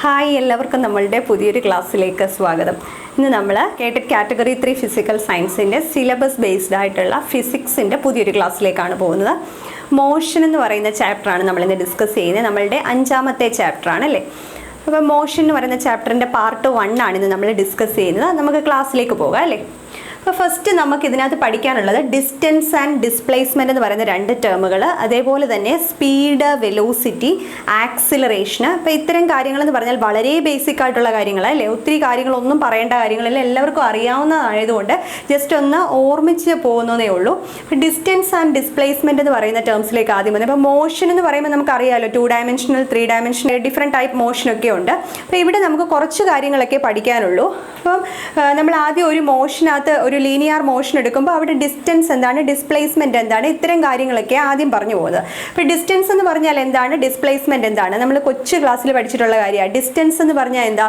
Hi, എല്ലാവർക്കും നമ്മളുടെ പുതിയൊരു ക്ലാസ്സിലേക്ക് സ്വാഗതം. ഇന്ന് നമ്മൾ കേട്ടറ്റ് കാറ്റഗറി 3 ഫിസിക്കൽ സയൻസിൻ്റെ സിലബസ് ബേസ്ഡ് ആയിട്ടുള്ള ഫിസിക്സിൻ്റെ പുതിയൊരു ക്ലാസ്സിലേക്കാണ് പോകുന്നത്. മോഷൻ എന്ന് പറയുന്ന ചാപ്റ്ററാണ് നമ്മളിന്ന് ഡിസ്കസ് ചെയ്യുന്നത്. നമ്മളുടെ 5ാമത്തെ ചാപ്റ്ററാണ് അല്ലേ. അപ്പോൾ മോഷൻ എന്ന് പറയുന്ന ചാപ്റ്ററിൻ്റെ പാർട്ട് 1 ആണ് ഇന്ന് നമ്മൾ ഡിസ്കസ് ചെയ്യുന്നത്. നമുക്ക് ക്ലാസ്സിലേക്ക് പോകാം അല്ലേ. അപ്പോൾ ഫസ്റ്റ് നമുക്ക് ഇതിനകത്ത് പഠിക്കാനുള്ളത് ഡിസ്റ്റൻസ് ആൻഡ് ഡിസ്പ്ലേസ്മെൻറ്റ് എന്ന് പറയുന്ന 2 ടേമുകൾ, അതേപോലെ തന്നെ സ്പീഡ്, വെലോസിറ്റി, ആക്സിലറേഷന്. അപ്പോൾ ഇത്തരം കാര്യങ്ങളെന്ന് പറഞ്ഞാൽ വളരെ ബേസിക് ആയിട്ടുള്ള കാര്യങ്ങളല്ലേ, ഒത്തിരി കാര്യങ്ങളൊന്നും പറയേണ്ട കാര്യങ്ങളെല്ലാം എല്ലാവർക്കും അറിയാവുന്നതായതുകൊണ്ട് ജസ്റ്റ് ഒന്ന് ഓർമ്മിച്ച് പോകുന്നതേ ഉള്ളൂ. അപ്പോൾ ഡിസ്റ്റൻസ് ആൻഡ് ഡിസ്പ്ലേസ്മെൻറ്റ് എന്ന് പറയുന്ന ടേംസിലേക്ക് ആദ്യം വന്നത്. അപ്പോൾ മോഷൻ എന്ന് പറയുമ്പോൾ നമുക്കറിയാമല്ലോ 2 ഡയമെൻഷണൽ 3 ഡയമെൻഷണൽ ഡിഫറെൻറ്റ് ടൈപ്പ് മോഷനൊക്കെ ഉണ്ട്. അപ്പോൾ ഇവിടെ നമുക്ക് കുറച്ച് കാര്യങ്ങളൊക്കെ പഠിക്കാനുള്ളൂ. അപ്പം നമ്മൾ ആദ്യം ഒരു മോഷനകത്ത് ഒരു ലീനിയർ മോഷൻ എടുക്കുമ്പോൾ അവിടെ ഡിസ്റ്റൻസ് എന്താണ്, ഡിസ്പ്ലേസ്മെൻറ്റ് എന്താണ്, ഇത്തരം കാര്യങ്ങളൊക്കെ ആദ്യം പറഞ്ഞു പോകുന്നത്. അപ്പോൾ ഡിസ്റ്റൻസ് എന്ന് പറഞ്ഞാൽ എന്താണ്, ഡിസ്പ്ലേസ്മെൻറ്റ് എന്താണ്, നമ്മൾ കൊച്ചു ക്ലാസ്സിൽ പഠിച്ചിട്ടുള്ള കാര്യമാണ്. ഡിസ്റ്റൻസ് എന്ന് പറഞ്ഞാൽ എന്താ,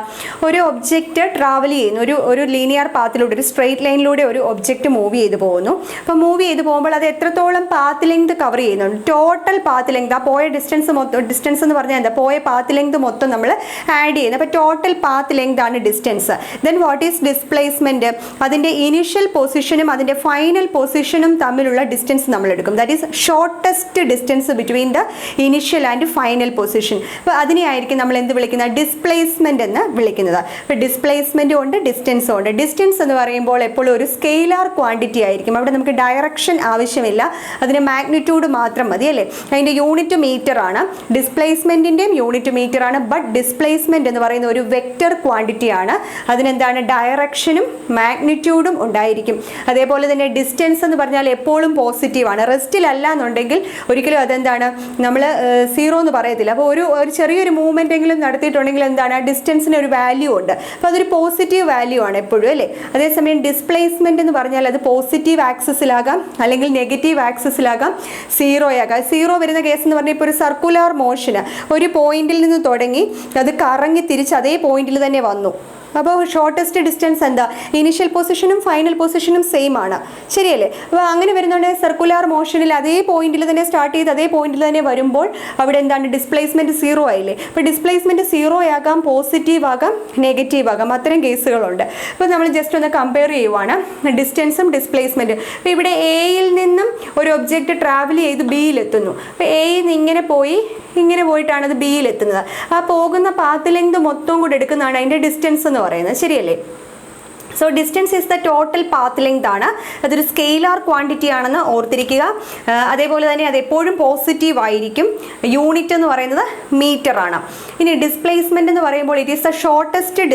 ഒരു ഒബ്ജക്റ്റ് ട്രാവൽ ചെയ്യുന്നു, ഒരു ലീനിയർ പാത്തിലൂടെ, ഒരു സ്ട്രെയിറ്റ് ലൈനിലൂടെ ഒരു ഒബ്ജക്റ്റ് മൂവ് ചെയ്ത് പോകുന്നു. അപ്പോൾ മൂവ് ചെയ്ത് പോകുമ്പോൾ അത് എത്രത്തോളം പാത്ത് ലെങ്ത് കവർ ചെയ്യുന്നുണ്ട്, ടോട്ടൽ പാത്ത് ലെങ്ത്, ആ പോയ ഡിസ്റ്റൻസ് മൊത്തം, ഡിസ്റ്റൻസ് എന്ന് പറഞ്ഞാൽ എന്താ, പോയ പാത്ത് ലെങ്ത് മൊത്തം നമ്മൾ ആഡ് ചെയ്യുന്നത്. അപ്പോൾ ടോട്ടൽ പാത്ത് ലെങ്ത് ആണ് distance. Then what is displacement, അതിൻ്റെ ഇനിഷ്യൽ പൊസിഷനും അതിൻ്റെ ഫൈനൽ പൊസിഷനും തമ്മിലുള്ള ഡിസ്റ്റൻസ് നമ്മൾ എടുക്കും. That is shortest distance between the initial and final position. അപ്പോൾ അതിനെയായിരിക്കും നമ്മൾ എന്ത് വിളിക്കുന്നത്, ഡിസ്പ്ലേസ്മെൻറ്റ് എന്ന് വിളിക്കുന്നത്. അപ്പോൾ ഡിസ്പ്ലേസ്മെൻറ്റും ഉണ്ട്, ഡിസ്റ്റൻസും ഉണ്ട്. ഡിസ്റ്റൻസ് എന്ന് പറയുമ്പോൾ എപ്പോഴും ഒരു സ്കെയിലാർ ക്വാണ്ടിറ്റി ആയിരിക്കും. അവിടെ നമുക്ക് ഡയറക്ഷൻ ആവശ്യമില്ല, അതിന് മാഗ്നിറ്റ്യൂഡ് മാത്രം മതി അല്ലേ. അതിൻ്റെ യൂണിറ്റ് മീറ്റർ ആണ്. ഡിസ്പ്ലേസ്മെൻറ്റിൻ്റെയും യൂണിറ്റ് മീറ്റർ ആണ്. ബട്ട് ഡിസ്പ്ലേസ്മെൻറ്റ് എന്ന് പറയുന്ന ഒരു വെക്റ്റർ ക്വാണ്ടിറ്റി ആണ്. അതിനെന്താണ്, ഡയറക്ഷനും മാഗ്നിറ്റ്യൂഡും ഉണ്ടായിരിക്കും. അതേപോലെ തന്നെ ഡിസ്റ്റൻസ് എന്ന് പറഞ്ഞാൽ എപ്പോഴും പോസിറ്റീവാണ്. റെസ്റ്റിലല്ല എന്നുണ്ടെങ്കിൽ ഒരിക്കലും അതെന്താണ്, നമ്മൾ 0 എന്ന് പറയത്തില്ല. അപ്പോൾ ഒരു ചെറിയൊരു മൂവ്മെൻ്റ് എങ്കിലും നടത്തിയിട്ടുണ്ടെങ്കിൽ എന്താണ്, ഡിസ്റ്റൻസിന് ഒരു വാല്യൂ ഉണ്ട്. അപ്പോൾ അതൊരു പോസിറ്റീവ് വാല്യൂ ആണ് എപ്പോഴും അല്ലേ. അതേസമയം ഡിസ്പ്ലേസ്മെൻറ്റ് എന്ന് പറഞ്ഞാൽ അത് പോസിറ്റീവ് ആക്സിസിലാകാം അല്ലെങ്കിൽ നെഗറ്റീവ് ആക്സിസിലാകാം, 0 ആകാം. 0 വരുന്ന കേസ് എന്ന് പറഞ്ഞാൽ ഇപ്പോൾ ഒരു സർക്കുലർ മോഷന് ഒരു പോയിന്റിൽ നിന്ന് തുടങ്ങി അത് കറങ്ങി തിരിച്ച് അതേ പോയിന്റിൽ തന്നെ വന്നു. അപ്പോൾ ഷോർട്ടസ്റ്റ് ഡിസ്റ്റൻസ് എന്താ, ഇനിഷ്യൽ പൊസിഷനും ഫൈനൽ പൊസിഷനും സെയിം ആണ്, ശരിയല്ലേ. അപ്പോൾ അങ്ങനെ വരുന്നുണ്ട് സർക്കുലർ മോഷനിൽ അതേ പോയിന്റിൽ തന്നെ സ്റ്റാർട്ട് ചെയ്ത് അതേ പോയിന്റിൽ തന്നെ വരുമ്പോൾ അവിടെ എന്താണ്, ഡിസ്പ്ലേസ്മെൻറ്റ് 0 ആയില്ലേ. അപ്പോൾ ഡിസ്പ്ലേസ്മെൻറ്റ് 0 ആകാം, പോസിറ്റീവ് ആകാം, നെഗറ്റീവ് ആകാം, അത്തരം കേസുകളുണ്ട്. അപ്പോൾ നമ്മൾ ജസ്റ്റ് ഒന്ന് കമ്പയർ ചെയ്യുവാണ് ഡിസ്റ്റൻസും ഡിസ്പ്ലേസ്മെൻറ്റും. അപ്പോൾ ഇവിടെ എയിൽ നിന്നും ഒരു ഒബ്ജക്റ്റ് ട്രാവൽ ചെയ്ത് ബിയിലെത്തുന്നു. അപ്പോൾ എയിൽ നിന്ന് ഇങ്ങനെ പോയിട്ടാണ് അത് ബിയിൽ എത്തുന്നത്. ആ പോകുന്ന പാത്ത് ലെങ്ത് മൊത്തം കൂടെ എടുക്കുന്നതാണ് അതിൻ്റെ ഡിസ്റ്റൻസ് എന്ന് പറയുന്നത്, ശരിയല്ലേ. So distance is the total path length ആണ്. അതൊരു സ്കെയിലാർ ക്വാണ്ടിറ്റി ആണെന്ന് ഓർത്തിരിക്കുക. അതേപോലെ തന്നെ അത് എപ്പോഴും പോസിറ്റീവ് ആയിരിക്കും. യൂണിറ്റ് എന്ന് പറയുന്നത് മീറ്റർ ആണ്. ഇനി ഡിസ്പ്ലേസ്മെൻറ്റ് എന്ന് പറയുമ്പോൾ it is the shortest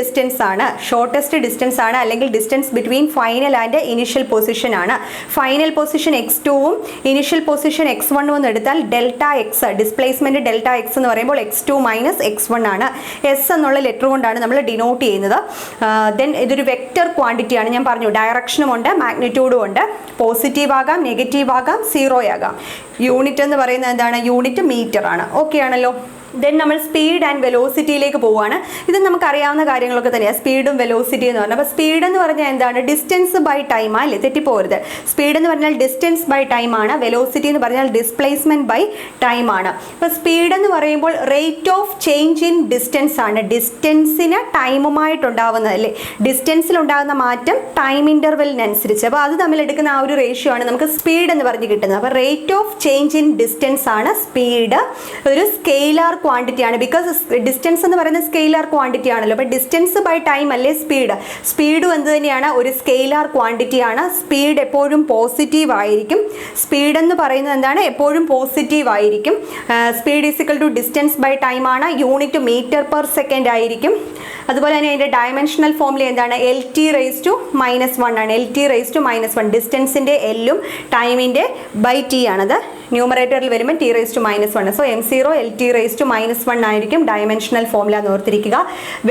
distance ആണ്, അല്ലെങ്കിൽ distance between final and initial position ആണ്. ഫൈനൽ പൊസിഷൻ x2ഉം ഇനിഷ്യൽ പൊസിഷൻ x1 എന്ന് എടുത്താൽ delta x, displacement delta X എന്ന് പറയുമ്പോൾ x2 മൈനസ് x1 ആണ്. എസ് എന്നുള്ള ലെറ്റർ കൊണ്ടാണ് നമ്മൾ ഡിനോട്ട് ചെയ്യുന്നത്. ദെൻ ഇതൊരു വെക്റ്റർ ക്വാണ്ടിറ്റി ആണ്. ഞാൻ പറഞ്ഞു ഡയറക്ഷനും ഉണ്ട്, മാഗ്നിറ്റ്യൂഡും ഉണ്ട്. പോസിറ്റീവ് ആകാം, നെഗറ്റീവ് ആകാം, 0 ആകാം. യൂണിറ്റ് എന്ന് പറയുന്നത് എന്താണ്, യൂണിറ്റ് മീറ്റർ ആണ്. ഓക്കെ ആണല്ലോ. ദെൻ നമ്മൾ സ്പീഡ് ആൻഡ് വെലോസിറ്റിയിലേക്ക് പോവുകയാണ്. ഇത് നമുക്കറിയാവുന്ന കാര്യങ്ങളൊക്കെ തന്നെയാണ്, സ്പീഡും വെലോസിറ്റി എന്ന് പറഞ്ഞാൽ. അപ്പോൾ സ്പീഡ് എന്ന് പറഞ്ഞാൽ എന്താണ്, ഡിസ്റ്റൻസ് ബൈ ടൈം അല്ലേ, തെറ്റിപ്പോകരുത്. സ്പീഡ് എന്ന് പറഞ്ഞാൽ ഡിസ്റ്റൻസ് ബൈ ടൈം ആണ്. വെലോസിറ്റി എന്ന് പറഞ്ഞാൽ ഡിസ്പ്ലേസ്മെൻറ്റ് ബൈ ടൈം ആണ്. അപ്പോൾ സ്പീഡ് എന്ന് പറയുമ്പോൾ rate of change in distance ആണ്. ഡിസ്റ്റൻസിന് ടൈമുമായിട്ടുണ്ടാവുന്നത് അല്ലേ, ഡിസ്റ്റൻസിലുണ്ടാകുന്ന മാറ്റം ടൈം ഇൻ്റർവെലിനനുസരിച്ച്. അപ്പോൾ അത് തമ്മിൽ എടുക്കുന്ന ആ ഒരു റേഷ്യോ ആണ് നമുക്ക് സ്പീഡ് എന്ന് പറഞ്ഞ് കിട്ടുന്നത്. അപ്പോൾ rate of change in distance ആണ് സ്പീഡ്. ഒരു സ്കെയിലാർ ക്വാണ്ടിറ്റി ആണ്. ബിക്കോസ് ഡിസ്റ്റൻസ് എന്ന് പറയുന്നത് സ്കെയിലാർ ക്വാണ്ടിറ്റി ആണല്ലോ. അപ്പോൾ ഡിസ്റ്റൻസ് ബൈ ടൈം അല്ലേ സ്പീഡും എന്ത് തന്നെയാണ്, ഒരു സ്കെയിലാർ ക്വാണ്ടിറ്റി ആണ്. സ്പീഡ് എപ്പോഴും പോസിറ്റീവ് ആയിരിക്കും. സ്പീഡ് എന്ന് പറയുന്നത് എന്താണ്, എപ്പോഴും പോസിറ്റീവ് ആയിരിക്കും. Speed is equal to distance by time ആണ്. യൂണിറ്റ് മീറ്റർ പെർ സെക്കൻഡ് ആയിരിക്കും. അതുപോലെ തന്നെ അതിൻ്റെ ഡയമെൻഷണൽ ഫോമിൽ എന്താണ്, LT⁻⁻1 ആണ്. LT⁻⁻1 ഡിസ്റ്റൻസിൻ്റെ എല്ലും ടൈമിൻ്റെ ബൈ ടി ആണത്. ന്യൂമറേറ്ററിൽ വരുമ്പോൾ T⁻⁻1. സോ m0 LT⁻⁻1 ആയിരിക്കും ഡയമെൻഷണൽ ഫോമുല എന്ന് ഓർത്തിരിക്കുക.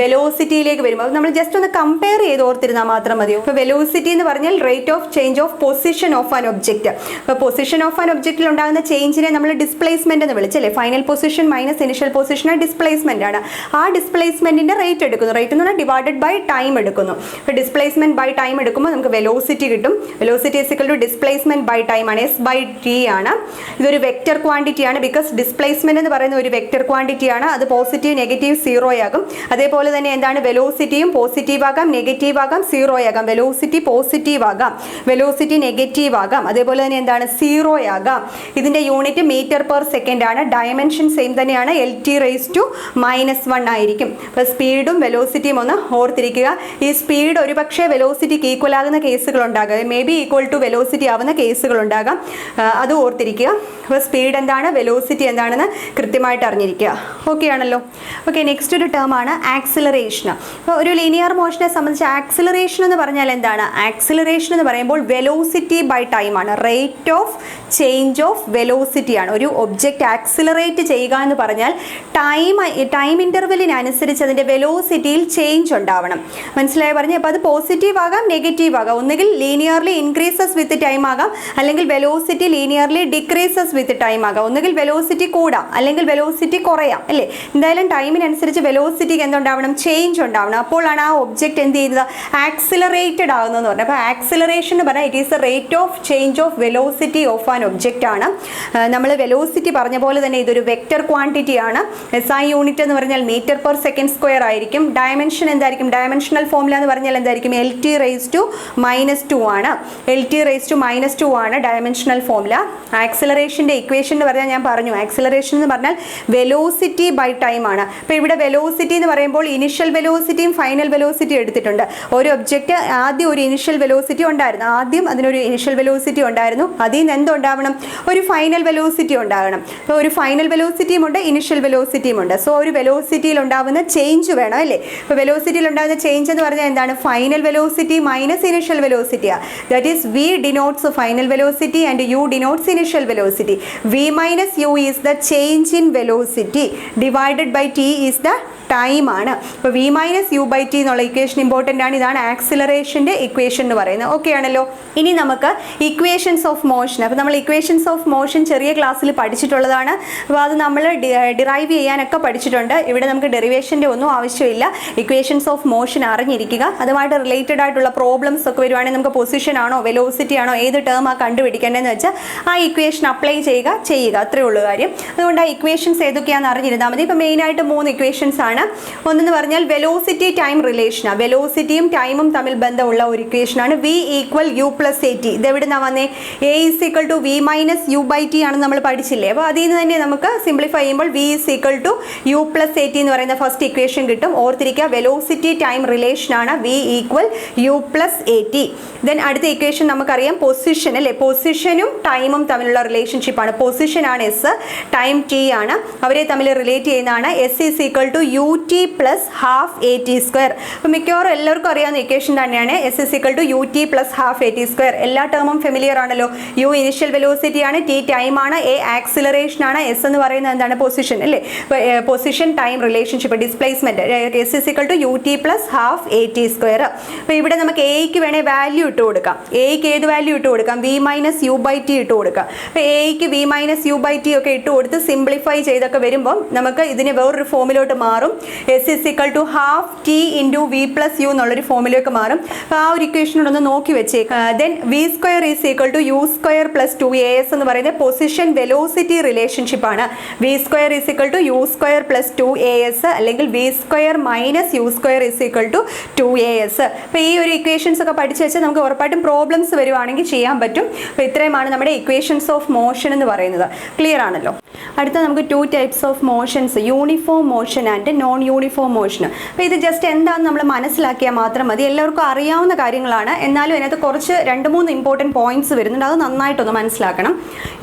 വെലോസിറ്റിയിലേക്ക് വരുമ്പോൾ നമ്മൾ ജസ്റ്റ് ഒന്ന് കമ്പയർ ചെയ്ത് ഓർത്തിരുന്നാൽ മാത്രം മതിയോ. ഇപ്പോൾ വെലോസിറ്റി എന്ന് പറഞ്ഞാൽ rate of change of position of an object. അപ്പോൾ പൊസിഷൻ ഓഫ് ആൻ ഒബ്ജക്റ്റിൽ ഉണ്ടാകുന്ന ചേഞ്ചിനെ നമ്മൾ ഡിസ്പ്ലേസ്മെൻറ്റ് എന്ന് വിളിച്ചല്ലേ. Final position minus initial position displacement ആണ്. ആ ഡിസ്പ്ലേസ്മെൻറ്റിൻ്റെ റേറ്റ് എടുക്കുന്നു. റേറ്റ് എന്ന് പറഞ്ഞാൽ ഡിവൈഡഡ് ബൈ ടൈം എടുക്കുന്നു. അപ്പോൾ ഡിസ്പ്ലേസ്മെൻറ്റ് ബൈ ടൈം എടുക്കുമ്പോൾ നമുക്ക് വെലോസിറ്റി കിട്ടും. Velocity is equal to displacement by time ആണ്, S/T ആണ്. ഇതൊരു വെക്റ്റർ ക്വാണ്ടിറ്റിയാണ്, ബിക്കോസ് ഡിസ്പ്ലേസ്മെന്റ് എന്ന് പറയുന്ന ഒരു വെക്റ്റർ ക്വാണ്ടിറ്റിയാണ്. അത് പോസിറ്റീവ് നെഗറ്റീവ് സീറോ ആകും. അതേപോലെ തന്നെ എന്താണ്, വെലോസിറ്റിയും പോസിറ്റീവ് ആകാം, നെഗറ്റീവ് ആകാം, സീറോ ആകാം. വെലോസിറ്റി പോസിറ്റീവ് ആകാം, വെലോസിറ്റി നെഗറ്റീവ് ആകാം, അതേപോലെ തന്നെ എന്താണ്, സീറോ ആകാം. ഇതിന്റെ യൂണിറ്റ് മീറ്റർ പെർ സെക്കൻഡ് ആണ്. ഡയമെൻഷൻ സെയിം തന്നെയാണ്, LT⁻⁻1 ആയിരിക്കും. അപ്പോൾ സ്പീഡും വെലോസിറ്റിയും ഒന്ന് ഓർത്തിരിക്കുക. ഈ സ്പീഡ് ഒരുപക്ഷെ വെലോസിറ്റിക്ക് ഈക്വൽ ആകുന്ന കേസുകൾ ഉണ്ടാകാം, may be equal to velocity ആവുന്ന കേസുകൾ ഉണ്ടാകാം. അത് ഓർത്തിരിക്കുക. അപ്പോൾ സ്പീഡ് എന്താണ്, വെലോസിറ്റി എന്താണെന്ന് കൃത്യമായിട്ട് അറിഞ്ഞിരിക്കുക. ഓക്കെ ആണല്ലോ. ഓക്കെ, നെക്സ്റ്റ് ഒരു ടേം ആണ് ആക്സിലറേഷൻ. അപ്പോൾ ഒരു ലീനിയർ മോഷനെ സംബന്ധിച്ച് ആക്സിലറേഷൻ എന്ന് പറഞ്ഞാൽ എന്താണ്? ആക്സിലറേഷൻ എന്ന് പറയുമ്പോൾ വെലോസിറ്റി ബൈ ടൈം ആണ്, rate of change of velocity ആണ്. ഒരു ഒബ്ജക്റ്റ് ആക്സിലറേറ്റ് ചെയ്യുക എന്ന് പറഞ്ഞാൽ ടൈം ഇൻ്റർവെല്ലിനനുസരിച്ച് അതിൻ്റെ വെലോസിറ്റിയിൽ ചേഞ്ച് ഉണ്ടാവണം. മനസ്സിലായി പറഞ്ഞു? അപ്പോൾ അത് പോസിറ്റീവ് ആകാം, നെഗറ്റീവ് ആകാം. ഒന്നുകിൽ ലീനിയർലി ഇൻക്രീസസ് വിത്ത് ടൈം ആകാം, അല്ലെങ്കിൽ velocity linearly decreases with time ആകാം. ഒന്നുകിൽ വെലോസിറ്റി കൂടാം, അല്ലെങ്കിൽ വെലോസിറ്റി കുറയാം, അല്ലേ? എന്തായാലും ടൈമിനനുസരിച്ച് വെലോസിറ്റിക്ക് എന്തുണ്ടാവണം? ചേഞ്ച് ഉണ്ടാവണം. അപ്പോഴാണ് ആ ഒബ്ജക്റ്റ് എന്ത് ചെയ്യുന്നത്? ആക്സിലറേറ്റഡ് ആകുന്നതെന്ന് പറഞ്ഞാൽ. അപ്പോൾ ആക്സിലറേഷൻ എന്ന് പറഞ്ഞാൽ it is a rate of change of velocity of an object ആണ്. നമ്മൾ വെലോസിറ്റി പറഞ്ഞ പോലെ തന്നെ ഇതൊരു വെക്റ്റർ ക്വാണ്ടിറ്റി ആണ്. SI യൂണിറ്റ് എന്ന് പറഞ്ഞാൽ മീറ്റർ പെർ സെക്കൻഡ് സ്ക്വയർ ആയിരിക്കും. ഡയമെൻഷൻ എന്തായിരിക്കും? ഡയമെൻഷണൽ ഫോർമുല എന്ന് പറഞ്ഞാൽ എന്തായിരിക്കും? LT⁻² ആണ്. LT⁻² ആണ് ഡയമെൻഷണൽ ഫോർമുല. ആക്സിലറേഷൻ്റെ ഇക്വേഷൻ എന്ന് പറഞ്ഞാൽ ഞാൻ പറഞ്ഞു, ആക്സിലറേഷൻ എന്ന് പറഞ്ഞാൽ വെലോസിറ്റി ബൈ ടൈം ആണ്. അപ്പോൾ ഇവിടെ വെലോസിറ്റി എന്ന് പറയുമ്പോൾ ഇനിഷ്യൽ വെലോസിറ്റിയും ഫൈനൽ വെലോസിറ്റിയും എടുത്തിട്ടുണ്ട്. ഒരു ഒബ്ജക്റ്റ് ആദ്യം ഒരു ഇനിഷ്യൽ വെലോസിറ്റി ഉണ്ടായിരുന്നു, ആദ്യം അതിനൊരു ഇനിഷ്യൽ വെലോസിറ്റി ഉണ്ടായിരുന്നു. അതിൽ നിന്ന് എന്തുണ്ടാവണം? ഒരു ഫൈനൽ വെലോസിറ്റി ഉണ്ടാകണം. അപ്പോൾ ഒരു ഫൈനൽ വെലോസിറ്റിയും ഉണ്ട്, ഇനിഷ്യൽ വെലോസിറ്റിയും ഉണ്ട്. സോ ഒരു വെലോസിറ്റിയിൽ ഉണ്ടാകുന്ന ചേഞ്ച് വേണം, അല്ലേ? അപ്പോൾ വെലോസിറ്റിയിൽ ഉണ്ടാകുന്ന ചേഞ്ച് എന്ന് പറഞ്ഞാൽ എന്താണ്? ഫൈനൽ വെലോസിറ്റി മൈനസ് ഇനിഷ്യൽ വെലോസിറ്റിയാണ്. That is V denotes final velocity and U denotes initial velocity. V minus U is the change in velocity divided by T is the time ആണ്. അപ്പോൾ V-U/T എന്നുള്ള equation important ആണ്. ഇതാണ് ആക്സിലറേഷൻ്റെ equation എന്ന് പറയുന്നത്. Okay ആണല്ലോ. ഇനി നമുക്ക് ഇക്വേഷൻസ് ഓഫ് മോഷൻ. അപ്പോൾ നമ്മൾ ഇക്വേഷൻസ് ഓഫ് മോഷൻ ചെറിയ ക്ലാസ്സിൽ പഠിച്ചിട്ടുള്ളതാണ്. അപ്പോൾ അത് നമ്മൾ ഡിറൈവ് ചെയ്യാനൊക്കെ പഠിച്ചിട്ടുണ്ട്. ഇവിടെ നമുക്ക് ഡെറിവേഷൻ്റെ ഒന്നും ആവശ്യമില്ല. ഇക്വേഷൻസ് ഓഫ് മോഷൻ അറിഞ്ഞിരിക്കുക. അതുമായിട്ട് റിലേറ്റഡ് ആയിട്ടുള്ള പ്രോബ്ലംസ് ഒക്കെ വരുവാണെങ്കിൽ നമുക്ക് പൊസിഷൻ ആണോ വെലോസിറ്റി ആണോ ഏത് ടേം ആ കണ്ടുപിടിക്കേണ്ടതെന്ന് വെച്ചാൽ ആ ഇക്വേഷൻ അപ്ലൈ ചെയ്യുക അത്രയേ ഉള്ളൂ കാര്യം. അതുകൊണ്ട് ആ ഇക്വേഷൻസ് ഏതൊക്കെയാണെന്ന് അറിഞ്ഞിരുന്നാൽ മതി. ഇപ്പോൾ മെയിനായിട്ട് 3 ഇക്വേഷൻസ് ആണ്. ഒന്നെന്ന് പറഞ്ഞാൽ വെലോസിറ്റി ടൈം റിലേഷനാണ്. വെലോസിറ്റിയും ടൈമും തമ്മിൽ ബന്ധമുള്ള ഒരു ഇക്വേഷനാണ് V=U+AT. ഇത് എവിടെ നിന്നാണ് വന്നേ? A=V-U/T ആണെന്ന് നമ്മൾ പഠിച്ചില്ലേ? അപ്പോൾ അതിൽ നിന്ന് തന്നെ നമുക്ക് സിംപ്ലിഫൈ ചെയ്യുമ്പോൾ V=U+AT എന്ന് പറയുന്ന ഫസ്റ്റ് ഇക്വേഷൻ കിട്ടും. ഓർത്തിരിക്കുക, വെലോസിറ്റി ടൈം റിലേഷനാണ് V=U+AT. ദെൻ അടുത്ത ഇക്വേഷൻ നമുക്കറിയാം പൊസിഷൻ, അല്ലേ? പൊസിഷനും ടൈമും തമ്മിലുള്ള റിലേഷൻഷിപ്പാണ്. പൊസിഷനാണ് S, ടൈം T ആണ്. അവരെ തമ്മിൽ റിലേറ്റ് ചെയ്യുന്നതാണ് S=UT+12AT². അപ്പോൾ മിക്കവാറും എല്ലാവർക്കും അറിയാവുന്ന ഇക്വേഷൻ തന്നെയാണ് S=UT+12AT². എല്ലാ ടേമും ഫെമിലിയർ ആണല്ലോ. U ഇനിഷ്യൽ വെലോസിറ്റി ആണ്, T ടൈം ആണ്, A ആക്സിലറേഷൻ ആണ്, S എന്ന് പറയുന്നത് എന്താണ്? പൊസിഷൻ, അല്ലേ? Position time relationship, displacement. S=UT+12AT². അപ്പോൾ ഇവിടെ നമുക്ക് എയ്ക്ക് വേണേൽ വാല്യൂ ഇട്ട് കൊടുക്കാം. എയ്ക്ക് ഏത് വാല്യൂ ഇട്ട് കൊടുക്കാം? V-U/T ഇട്ട് കൊടുക്കാം. അപ്പോൾ എയ്ക്ക് V-U/T ഒക്കെ ഇട്ട് കൊടുത്ത് സിംപ്ലിഫൈ ചെയ്തൊക്കെ വരുമ്പം നമുക്ക് ഇതിന് വേറൊരു ഫോമിലോട്ട് മാറും. S=12T × V+U എന്നുള്ളൊരു ഫോമിലേക്ക് മാറും. അപ്പോൾ ആ ഒരു ഇക്വേഷനോടൊന്ന് നോക്കി വെച്ചേക്കാം. ദെൻ V²=U²+2AS എന്ന് പറയുന്നത് പൊസിഷൻ വെലോസിറ്റി റിലേഷൻഷിപ്പാണ്. V²=U²+2AS അല്ലെങ്കിൽ V²-U²=2AS. അപ്പോൾ ഈ ഒരു ഇക്വേഷൻസ് ഒക്കെ പഠിച്ചു വെച്ചാൽ നമുക്ക് ഉറപ്പായിട്ടും പ്രോബ്ലംസ് വരുവാണെങ്കിൽ ചെയ്യാൻ പറ്റും. അപ്പോൾ ഇത്രയുമാണ് നമ്മുടെ ഇക്വേഷൻസ് ഓഫ് മോഷൻ എന്ന് പറയുന്നത്. ക്ലിയർ ആണല്ലോ. അടുത്ത നമുക്ക് 2 types of motions, uniform motion and non uniform motion. അപ്പോൾ ഇത് ജസ്റ്റ് എന്താണെന്ന് നമ്മൾ മനസ്സിലാക്കിയാൽ മാത്രം മതി. എല്ലാവർക്കും അറിയാവുന്ന കാര്യങ്ങളാണ്, എന്നാലും അതിനകത്ത് കുറച്ച് 2-3 ഇമ്പോർട്ടൻറ്റ് പോയിന്റ്സ് വരുന്നുണ്ട്. അത് നന്നായിട്ടൊന്ന് മനസ്സിലാക്കണം.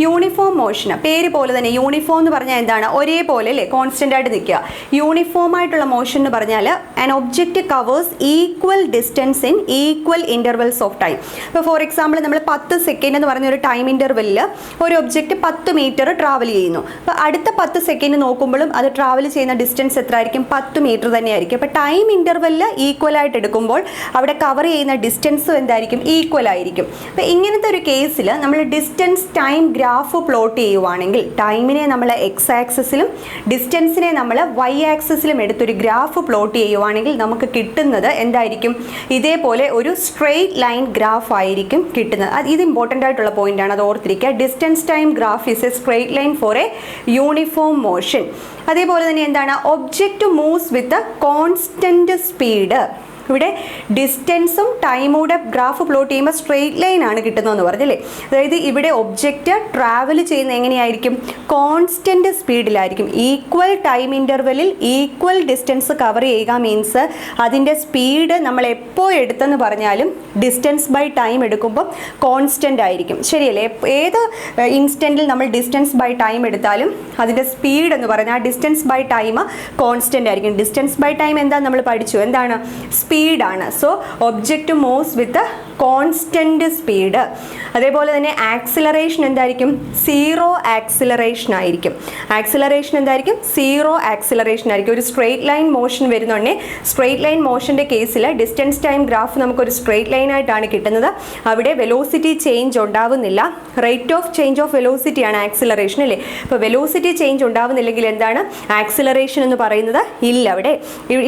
യൂണിഫോം മോഷൻ, പേര് പോലെ തന്നെ യൂണിഫോം എന്ന് പറഞ്ഞാൽ എന്താണ്? ഒരേപോലെ, അല്ലേ? കോൺസ്റ്റൻ്റ് ആയിട്ട് നിൽക്കുക. യൂണിഫോം ആയിട്ടുള്ള മോഷൻ എന്ന് പറഞ്ഞാൽ an object covers equal distance in equal intervals of time. ഇപ്പോൾ ഫോർ എക്സാമ്പിൾ നമ്മൾ 10 സെക്കൻഡ് എന്ന് പറഞ്ഞ ഒരു ടൈം ഇൻ്റർവെല്ലിൽ ഒരു ഒബ്ജക്റ്റ് 10 മീറ്റർ ട്രാവൽ ചെയ്യുന്നു. അപ്പോൾ അടുത്ത 10 സെക്കൻഡ് നോക്കുമ്പോഴും അത് ട്രാവൽ ചെയ്യുന്ന ഡിസ്റ്റൻസ് എത്ര ആയിരിക്കും? 10 മീറ്റർ തന്നെയായിരിക്കും. അപ്പോൾ ടൈം ഇൻ്റർവെല്ലിൽ ഈക്വൽ ആയിട്ട് എടുക്കുമ്പോൾ അവിടെ കവർ ചെയ്യുന്ന ഡിസ്റ്റൻസും എന്തായിരിക്കും? ഈക്വൽ ആയിരിക്കും. അപ്പോൾ ഇങ്ങനത്തെ ഒരു കേസിൽ നമ്മൾ ഡിസ്റ്റൻസ് ടൈം ഗ്രാഫ് പ്ലോട്ട് ചെയ്യുവാണെങ്കിൽ ടൈമിനെ നമ്മൾ എക്സ് ആക്സിസിലും ഡിസ്റ്റൻസിനെ നമ്മൾ വൈ ആക്സിസിലും എടുത്തൊരു ഗ്രാഫ് പ്ലോട്ട് ചെയ്യുവാണെങ്കിൽ നമുക്ക് കിട്ടുന്നത് എന്തായിരിക്കും? ഇതേപോലെ ഒരു സ്ട്രെയിറ്റ് ലൈൻ ഗ്രാഫ് ആയിരിക്കും കിട്ടുന്നത്. ഇത് ഇമ്പോർട്ടൻ്റ് ആയിട്ടുള്ള പോയിന്റ് ആണ്, അത് ഓർത്തിരിക്കുക. Distance time graph is a straight line for a uniform motion. അതേപോലെ തന്നെ എന്താണ്? Object moves with constant speed. ഇവിടെ ഡിസ്റ്റൻസും ടൈമൂടെ ഗ്രാഫ് പ്ലോട്ട് ചെയ്യുമ്പോൾ സ്ട്രെയിറ്റ് ലൈൻ ആണ് കിട്ടുന്നതെന്ന് പറഞ്ഞല്ലേ. അതായത് ഇവിടെ ഒബ്ജക്റ്റ് ട്രാവൽ ചെയ്യുന്ന എങ്ങനെയായിരിക്കും? കോൺസ്റ്റന്റ് സ്പീഡിലായിരിക്കും. ഈക്വൽ ടൈം ഇൻ്റർവെല്ലിൽ ഈക്വൽ ഡിസ്റ്റൻസ് കവർ ചെയ്യുക മീൻസ് അതിൻ്റെ സ്പീഡ് നമ്മൾ എപ്പോൾ എടുത്തെന്ന് പറഞ്ഞാലും ഡിസ്റ്റൻസ് ബൈ ടൈം എടുക്കുമ്പോൾ കോൺസ്റ്റൻ്റ് ആയിരിക്കും. ശരിയല്ലേ? ഏത് ഇൻസ്റ്റൻറ്റിൽ നമ്മൾ ഡിസ്റ്റൻസ് ബൈ ടൈം എടുത്താലും അതിൻ്റെ സ്പീഡ് എന്ന് പറഞ്ഞാൽ ഡിസ്റ്റൻസ് ബൈ ടൈം കോൺസ്റ്റൻ്റ് ആയിരിക്കും. ഡിസ്റ്റൻസ് ബൈ ടൈം എന്താ നമ്മൾ പഠിച്ചു? എന്താണ്? സ്പീഡാണ്. So object moves with constant speed. അതേപോലെ തന്നെ ആക്സിലറേഷൻ എന്തായിരിക്കും? സീറോ ആക്സിലറേഷൻ ആയിരിക്കും. ആക്സിലറേഷൻ എന്തായിരിക്കും? സീറോ ആക്സിലറേഷൻ ആയിരിക്കും. ഒരു സ്ട്രെയിറ്റ് ലൈൻ മോഷൻ വരുന്നുണ്ടേ സ്ട്രെയിറ്റ് ലൈൻ മോഷൻ്റെ കേസിൽ ഡിസ്റ്റൻസ് ടൈം ഗ്രാഫ് നമുക്കൊരു സ്ട്രെയിറ്റ് ലൈൻ ആയിട്ടാണ് കിട്ടുന്നത്. അവിടെ വെലോസിറ്റി ചേഞ്ച് ഉണ്ടാവുന്നില്ല. റേറ്റ് ഓഫ് ചേഞ്ച് ഓഫ് വെലോസിറ്റിയാണ് ആക്സിലറേഷൻ അല്ലേ. അപ്പോൾ വെലോസിറ്റി ചേഞ്ച് ഉണ്ടാവുന്നില്ലെങ്കിൽ എന്താണ് ആക്സിലറേഷൻ എന്ന് പറയുന്നത്? ഇല്ല, അവിടെ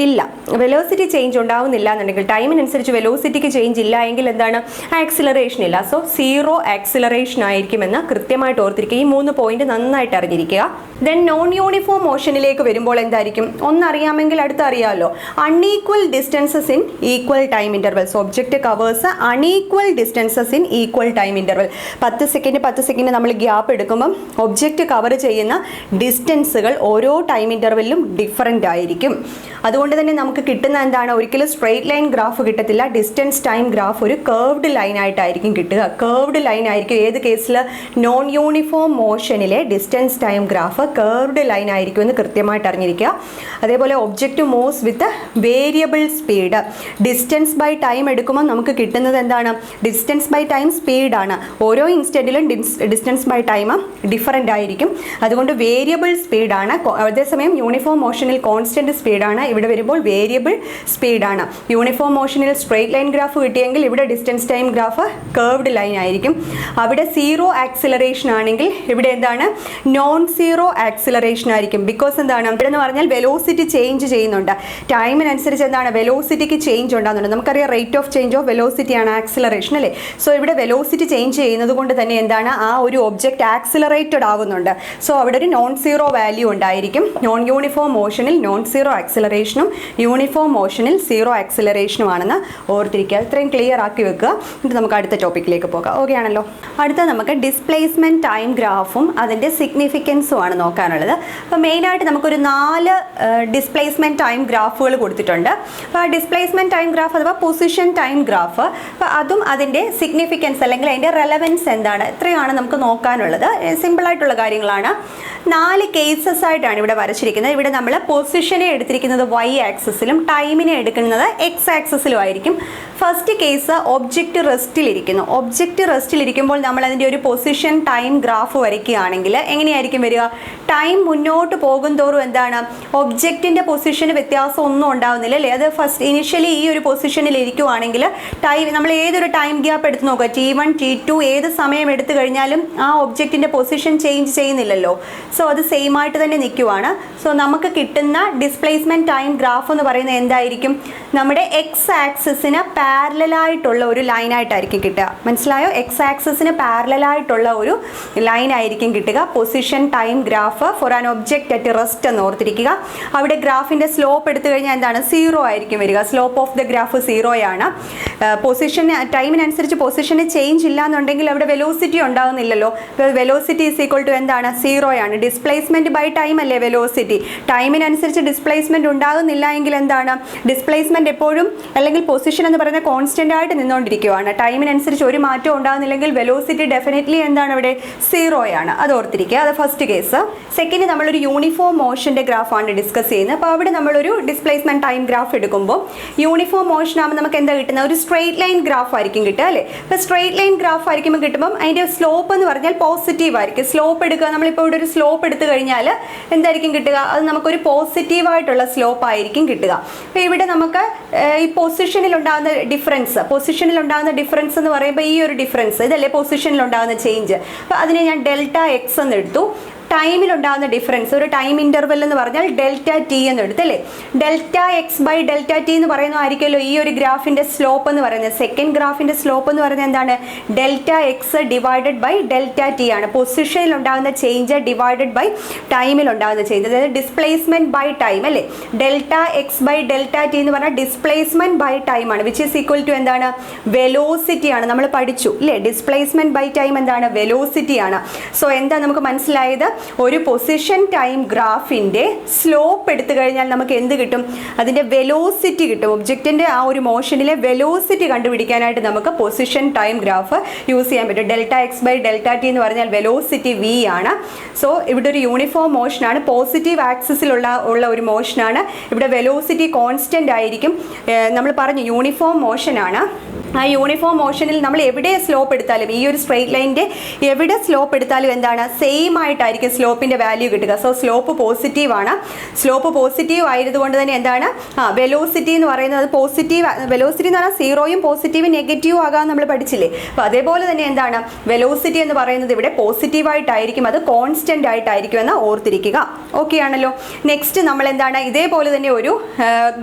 ഇല്ല. വെലോസിറ്റി ചേഞ്ച് ഉണ്ടാവുന്നില്ല എന്നുണ്ടെങ്കിൽ ടൈമിനനുസരിച്ച് വെലോസിറ്റിക്ക് ചേഞ്ച് ഇല്ല എങ്കിൽ എന്താണ്? ആക്സിലറേഷൻ ഇല്ല. സോ സീറോ ആക്സിലറേഷൻ ആയിരിക്കുമെന്ന് കൃത്യമായിട്ട് ഓർത്തിരിക്കുക. ഈ 3 പോയിന്റ് നന്നായിട്ട് അറിഞ്ഞിരിക്കുക. ദെൻ നോൺ യൂണിഫോം മോഷനിലേക്ക് വരുമ്പോൾ എന്തായിരിക്കും? ഒന്നറിയാമെങ്കിൽ അടുത്ത അറിയാമല്ലോ. Unequal distances in equal time intervals. Object covers unequal distances in equal time interval. 10 second നമ്മൾ ഗ്യാപ്പ് എടുക്കുമ്പം ഒബ്ജക്റ്റ് കവർ ചെയ്യുന്ന ഡിസ്റ്റൻസുകൾ ഓരോ ടൈം ഇൻ്റർവെല്ലിലും ഡിഫറൻ്റ് ആയിരിക്കും. അതുകൊണ്ട് തന്നെ നമുക്ക് കിട്ടുന്ന എന്താണ്? ഒരിക്കലും സ്ട്രെയിറ്റ് ലൈൻ ഗ്രാഫ് കിട്ടത്തില്ല. ഡിസ്റ്റൻസ് ടൈം ഗ്രാഫ് ഒരു കർവ്ഡ് ലൈൻ ആയിട്ടായിരിക്കും കിട്ടുക. കർവ്ഡ് ലൈൻ ആയിരിക്കും. ഏത് കേസിൽ? നോൺ യൂണിഫോം മോഷനിലെ distance time graph curved line ആയിരിക്കും എന്ന് കൃത്യമായിട്ട് അറിഞ്ഞിരിക്കുക. അതേപോലെ object moves with variable speed. Distance by time എടുക്കുമ്പോൾ നമുക്ക് കിട്ടുന്നത് എന്താണ്? ഡിസ്റ്റൻസ് ബൈ ടൈം സ്പീഡാണ്. ഓരോ ഇൻസ്റ്റൻറ്റിലും ഡിസ്റ്റൻസ് ബൈ ടൈം ഡിഫറൻ്റ് ആയിരിക്കും. അതുകൊണ്ട് വേരിയബിൾ സ്പീഡാണ്. അതേസമയം യൂണിഫോം മോഷനിൽ കോൺസ്റ്റന്റ് സ്പീഡാണ്. ഇവിടെ വരുമ്പോൾ വേരിയബിൾ സ്പീഡാണ്. യൂണിഫോം മോഷനിൽ സ്ട്രെയിറ്റ് ലൈൻ ഗ്രാഫ് കിട്ടിയെങ്കിൽ ഇവിടെ distance time graph curved line ആയിരിക്കും. അവിടെ സീറോ ആക്സിലറേഷൻ ആണെങ്കിൽ ഇവിടെ എന്താണ്? നോൺ സീറോ ആക്സിലറേഷൻ ആയിരിക്കും. ബിക്കോസ് എന്താണ്? ഇവിടെ എന്ന് പറഞ്ഞാൽ വെലോസിറ്റി ചേഞ്ച് ചെയ്യുന്നുണ്ട്. ടൈമിനനുസരിച്ച് എന്താണ്? വെലോസിറ്റിക്ക് ചേഞ്ച് ഉണ്ടാകുന്നുണ്ട്. നമുക്കറിയാം rate of change of velocity ആണ് ആക്സിലറേഷൻ അല്ലേ. സോ ഇവിടെ വെലോസിറ്റി ചേഞ്ച് ചെയ്യുന്നത് കൊണ്ട് തന്നെ എന്താണ്? ആ ഒരു ഒബ്ജക്റ്റ് ആക്സിലറേറ്റഡ് ആവുന്നുണ്ട്. സോ അവിടെ ഒരു നോൺ സീറോ വാല്യൂ ഉണ്ടായിരിക്കും. നോൺ യൂണിഫോം മോഷനിൽ നോൺ സീറോ ആക്സിലറേഷനും യൂണിഫോം മോഷനിൽ സീറോ ആക്സിലറേഷനും ആണെന്ന് ഓർത്തിരിക്കുക. ഇത്രയും ക്ലിയർ ആക്കി വെക്കുക. എന്നിട്ട് നമുക്ക് അടുത്ത ടോപ്പിക്കിലേക്ക് പോകാം. ഓക്കെ ആണല്ലോ. അടുത്ത നമുക്ക് ഡിസ്പ്ലേസ്മെൻറ്റ് ടൈം ഗ്രാഫും അതിൻ്റെ സിഗ്നിഫിക്കൻസും ആണ് നോക്കാനുള്ളത്. അപ്പോൾ മെയിനായിട്ട് നമുക്കൊരു 4 ഡിസ്പ്ലേസ്മെൻറ്റ് ടൈം ഗ്രാഫുകൾ കൊടുത്തിട്ടുണ്ട്. അപ്പോൾ ആ ഡിസ്പ്ലേസ്മെൻറ്റ് ടൈം ഗ്രാഫ് അഥവാ പൊസിഷൻ ടൈം ഗ്രാഫ്, അപ്പോൾ അതും അതിൻ്റെ സിഗ്നിഫിക്കൻസ് അല്ലെങ്കിൽ അതിൻ്റെ റെലവൻസ് എന്താണ്, ഇത്രയാണ് നമുക്ക് നോക്കാനുള്ളത്. സിമ്പിളായിട്ടുള്ള കാര്യങ്ങളാണ്. 4 കേസസ് ആയിട്ടാണ് ഇവിടെ വരച്ചിരിക്കുന്നത്. ഇവിടെ നമ്മൾ പൊസിഷനെ എടുത്തിരിക്കുന്നത് വൈ ആക്സിസിലും ടൈമിനെ എടുക്കുന്നത് എക്സ് ആക്സിസിലും ആയിരിക്കും. ഫസ്റ്റ് കേസ് ഒബ്ജക്റ്റ് റെസ്റ്റിലിരിക്കുന്നു. ഒബ്ജക്റ്റ് റെസ്റ്റിലിരിക്കുമ്പോൾ നമ്മൾ അതിൻ്റെ ഒരു പൊസിഷൻ ടൈം ഗ്രാഫ് വരയ്ക്കുകയാണെങ്കിൽ എങ്ങനെയായിരിക്കും വരിക? ടൈം മുന്നോട്ട് പോകും തോറും എന്താണ്? ഒബ്ജക്റ്റിൻ്റെ പൊസിഷന് വ്യത്യാസം ഒന്നും ഉണ്ടാകുന്നില്ല അല്ലേ. അത് ഫസ്റ്റ് ഇനിഷ്യലി ഈ ഒരു പൊസിഷനിൽ ഇരിക്കുവാണെങ്കിൽ ടൈം നമ്മൾ ഏതൊരു ടൈം ഗ്യാപ്പ് എടുത്ത് നോക്കുക, T1 T2 ഏത് സമയം എടുത്തു കഴിഞ്ഞാലും ആ ഒബ്ജക്റ്റിൻ്റെ പൊസിഷൻ ചേഞ്ച് ചെയ്യുന്നില്ലല്ലോ. സോ അത് സെയിം ആയിട്ട് തന്നെ നിൽക്കുവാണ്. സോ നമുക്ക് കിട്ടുന്ന ഡിസ്പ്ലേസ്മെൻറ്റ് ടൈം ഗ്രാഫ് എന്ന് പറയുന്നത് എന്തായിരിക്കും? നമ്മുടെ എക്സ് ആക്സിസിന് പാരലലായിട്ടുള്ള ഒരു ലൈനായിട്ടായിരിക്കും കിട്ടുക. മനസ്സിലായോ? എക്സ് ആക്സിസിന് പാരലലായിട്ടുള്ള ഒരു ലൈനായിരിക്കും കിട്ടുക. Position time graph for an object at rest എന്ന് ഓർത്തിരിക്കുക. അവിടെ ഗ്രാഫിൻ്റെ സ്ലോപ്പ് എടുത്തു കഴിഞ്ഞാൽ എന്താണ്? 0 ആയിരിക്കും വരിക. സ്ലോപ്പ് ഓഫ് ദ ഗ്രാഫ് 0 ആണ്. പൊസിഷൻ ടൈമിനനുസരിച്ച് പൊസിഷന് ചേഞ്ച് ഇല്ല എന്നുണ്ടെങ്കിൽ അവിടെ വെലോസിറ്റി ഉണ്ടാകുന്നില്ലല്ലോ. വെലോസിറ്റി ഈസ് ഈക്വൽ ടു എന്താണ്? 0 ആണ്. ഡിസ്പ്ലേസ്മെൻറ്റ് ബൈ ടൈം അല്ലേ വെലോസിറ്റി. ടൈമിനനുസരിച്ച് ഡിസ്പ്ലേസ്മെൻറ്റ് ഉണ്ടാകുന്നില്ല എങ്കിൽ എന്താണ്? ഡിസ്പ്ലേസ്മെൻറ്റ് എപ്പോഴും അല്ലെങ്കിൽ പൊസിഷൻ എന്ന് പറയുന്ന കോൺസ്റ്റന്റ് ആയിട്ട് നിന്നുകൊണ്ടിരിക്കുകയാണ്, ടൈമിനനുസരിച്ച് ഒരു മാറ്റം ഉണ്ടാകുന്നില്ലെങ്കിൽ വെലോസിറ്റി ഡെഫിനറ്റ്ലി എന്താണ് ഇവിടെ 0 ആണ്. അത് ഓർത്തിരിക്കുക. അത് ഫസ്റ്റ് കേസ്. സെക്കൻഡ്, നമ്മളൊരു യൂണിഫോം മോഷന്റെ ഗ്രാഫാണ് ഡിസ്കസ് ചെയ്യുന്നത്. അപ്പോൾ അവിടെ നമ്മളൊരു ഡിസ്പ്ലേസ്മെന്റ് ടൈം ഗ്രാഫ് എടുക്കുമ്പോൾ യൂണിഫോം മോഷൻ ആകുമ്പോൾ നമുക്ക് എന്താ കിട്ടുന്നത്? ഒരു സ്ട്രെയിറ്റ് ലൈൻ ഗ്രാഫ് ആയിരിക്കും കിട്ടുക അല്ലേ? അപ്പോൾ സ്ട്രെയിറ്റ് ലൈൻ ഗ്രാഫ് ആയിരിക്കുമ്പോൾ കിട്ടുമ്പോൾ അതിൻ്റെ സ്ലോപ്പ് എന്ന് പറഞ്ഞാൽ പോസിറ്റീവ് ആയിരിക്കും. സ്ലോപ്പ് എടുക്കുക, നമ്മളിപ്പോൾ ഇവിടെ ഒരു സ്ലോപ്പ് എടുത്തു കഴിഞ്ഞാൽ എന്തായിരിക്കും കിട്ടുക? അത് നമുക്കൊരു പോസിറ്റീവായിട്ടുള്ള സ്ലോപ്പ് ആയിരിക്കും കിട്ടുക. അപ്പോൾ ഇവിടെ നമുക്ക് ഈ പൊസിഷനിൽ ഉണ്ടാകുന്ന ഡിഫറൻസ് എന്ന് പറയുമ്പോൾ ഈ ഒരു ഡിഫറൻസ് ഇതല്ലേ പൊസിഷനിൽ ഉണ്ടാകുന്ന ചേഞ്ച്. അപ്പോൾ അതിനെ ഞാൻ ഡെൽറ്റ എക്സ് എന്ന് എടുത്തു. ടൈമിലുണ്ടാകുന്ന ഡിഫറൻസ്, ഒരു ടൈം ഇൻ്റർവെൽ എന്ന് പറഞ്ഞാൽ ഡെൽറ്റ ടി എന്ന് എടുത്തല്ലേ. Delta X by delta T എന്ന് പറയുന്നതായിരിക്കുമല്ലോ ഈ ഒരു ഗ്രാഫിൻ്റെ സ്ലോപ്പ് എന്ന് പറയുന്നത്. സെക്കൻഡ് ഗ്രാഫിൻ്റെ സ്ലോപ്പ് എന്ന് പറയുന്നത് എന്താണ്? Delta x divided by delta t ആണ്. പൊസിഷനിൽ ഉണ്ടാകുന്ന ചേഞ്ച് ഡിവൈഡഡ് ബൈ ടൈമിൽ ഉണ്ടാകുന്ന ചേഞ്ച്, അതായത് ഡിസ്പ്ലേസ്മെന്റ് ബൈ ടൈം അല്ലേ. Delta X by delta T എന്ന് പറഞ്ഞാൽ ഡിസ്പ്ലേസ്മെന്റ് ബൈ ടൈം ആണ്, വിച്ച് ഈസ് ഈക്വൽ ടു എന്താണ്? വെലോസിറ്റി ആണ്. നമ്മൾ പഠിച്ചു അല്ലേ, ഡിസ്പ്ലേസ്മെന്റ് ബൈ ടൈം എന്താണ്? വെലോസിറ്റി ആണ്. സോ എന്താ നമുക്ക് മനസ്സിലായത്? ഒരു പൊസിഷൻ ടൈം ഗ്രാഫിൻ്റെ സ്ലോപ്പ് എടുത്തു കഴിഞ്ഞാൽ നമുക്ക് എന്ത് കിട്ടും? അതിൻ്റെ വെലോസിറ്റി കിട്ടും. ഒബ്ജക്റ്റിൻ്റെ ആ ഒരു മോഷനിലെ വെലോസിറ്റി കണ്ടുപിടിക്കാനായിട്ട് നമുക്ക് പൊസിഷൻ ടൈം ഗ്രാഫ് യൂസ് ചെയ്യാൻ പറ്റും. Delta X by delta T എന്ന് പറഞ്ഞാൽ വെലോസിറ്റി വി ആണ്. സോ ഇവിടെ ഒരു യൂണിഫോം മോഷനാണ്, പോസിറ്റീവ് ആക്സിസിലുള്ള ഒരു മോഷനാണ്. ഇവിടെ വെലോസിറ്റി കോൺസ്റ്റൻ്റ് ആയിരിക്കും. നമ്മൾ പറഞ്ഞു യൂണിഫോം മോഷനാണ്. ആ യൂണിഫോം മോഷനിൽ നമ്മൾ എവിടെ സ്ലോപ്പ് എടുത്താലും, ഈ ഒരു സ്ട്രെയിറ്റ് ലൈനിൻ്റെ എവിടെ സ്ലോപ്പ് എടുത്താലും എന്താണ്? സെയിം ആയിട്ടായിരിക്കും സ്ലോപ്പിൻ്റെ വാല്യൂ കിട്ടുക. സോ സ്ലോപ്പ് പോസിറ്റീവ് ആണ്. സ്ലോപ്പ് പോസിറ്റീവ് ആയതുകൊണ്ട് തന്നെ എന്താണ്? വെലോസിറ്റി എന്ന് പറയുന്നത് പോസിറ്റീവ്. വെലോസിറ്റി എന്ന് പറഞ്ഞാൽ 0യും പോസിറ്റീവും നെഗറ്റീവും ആകാൻ നമ്മൾ പഠിച്ചില്ലേ. അപ്പോൾ അതേപോലെ തന്നെ എന്താണ്? വെലോസിറ്റി എന്ന് പറയുന്നത് ഇവിടെ പോസിറ്റീവായിട്ടായിരിക്കും, അത് കോൺസ്റ്റൻ്റ് ആയിട്ടായിരിക്കും എന്ന് ഓർത്തിരിക്കുക. ഓക്കെ ആണല്ലോ. നെക്സ്റ്റ് നമ്മൾ എന്താണ്? ഇതേപോലെ തന്നെ ഒരു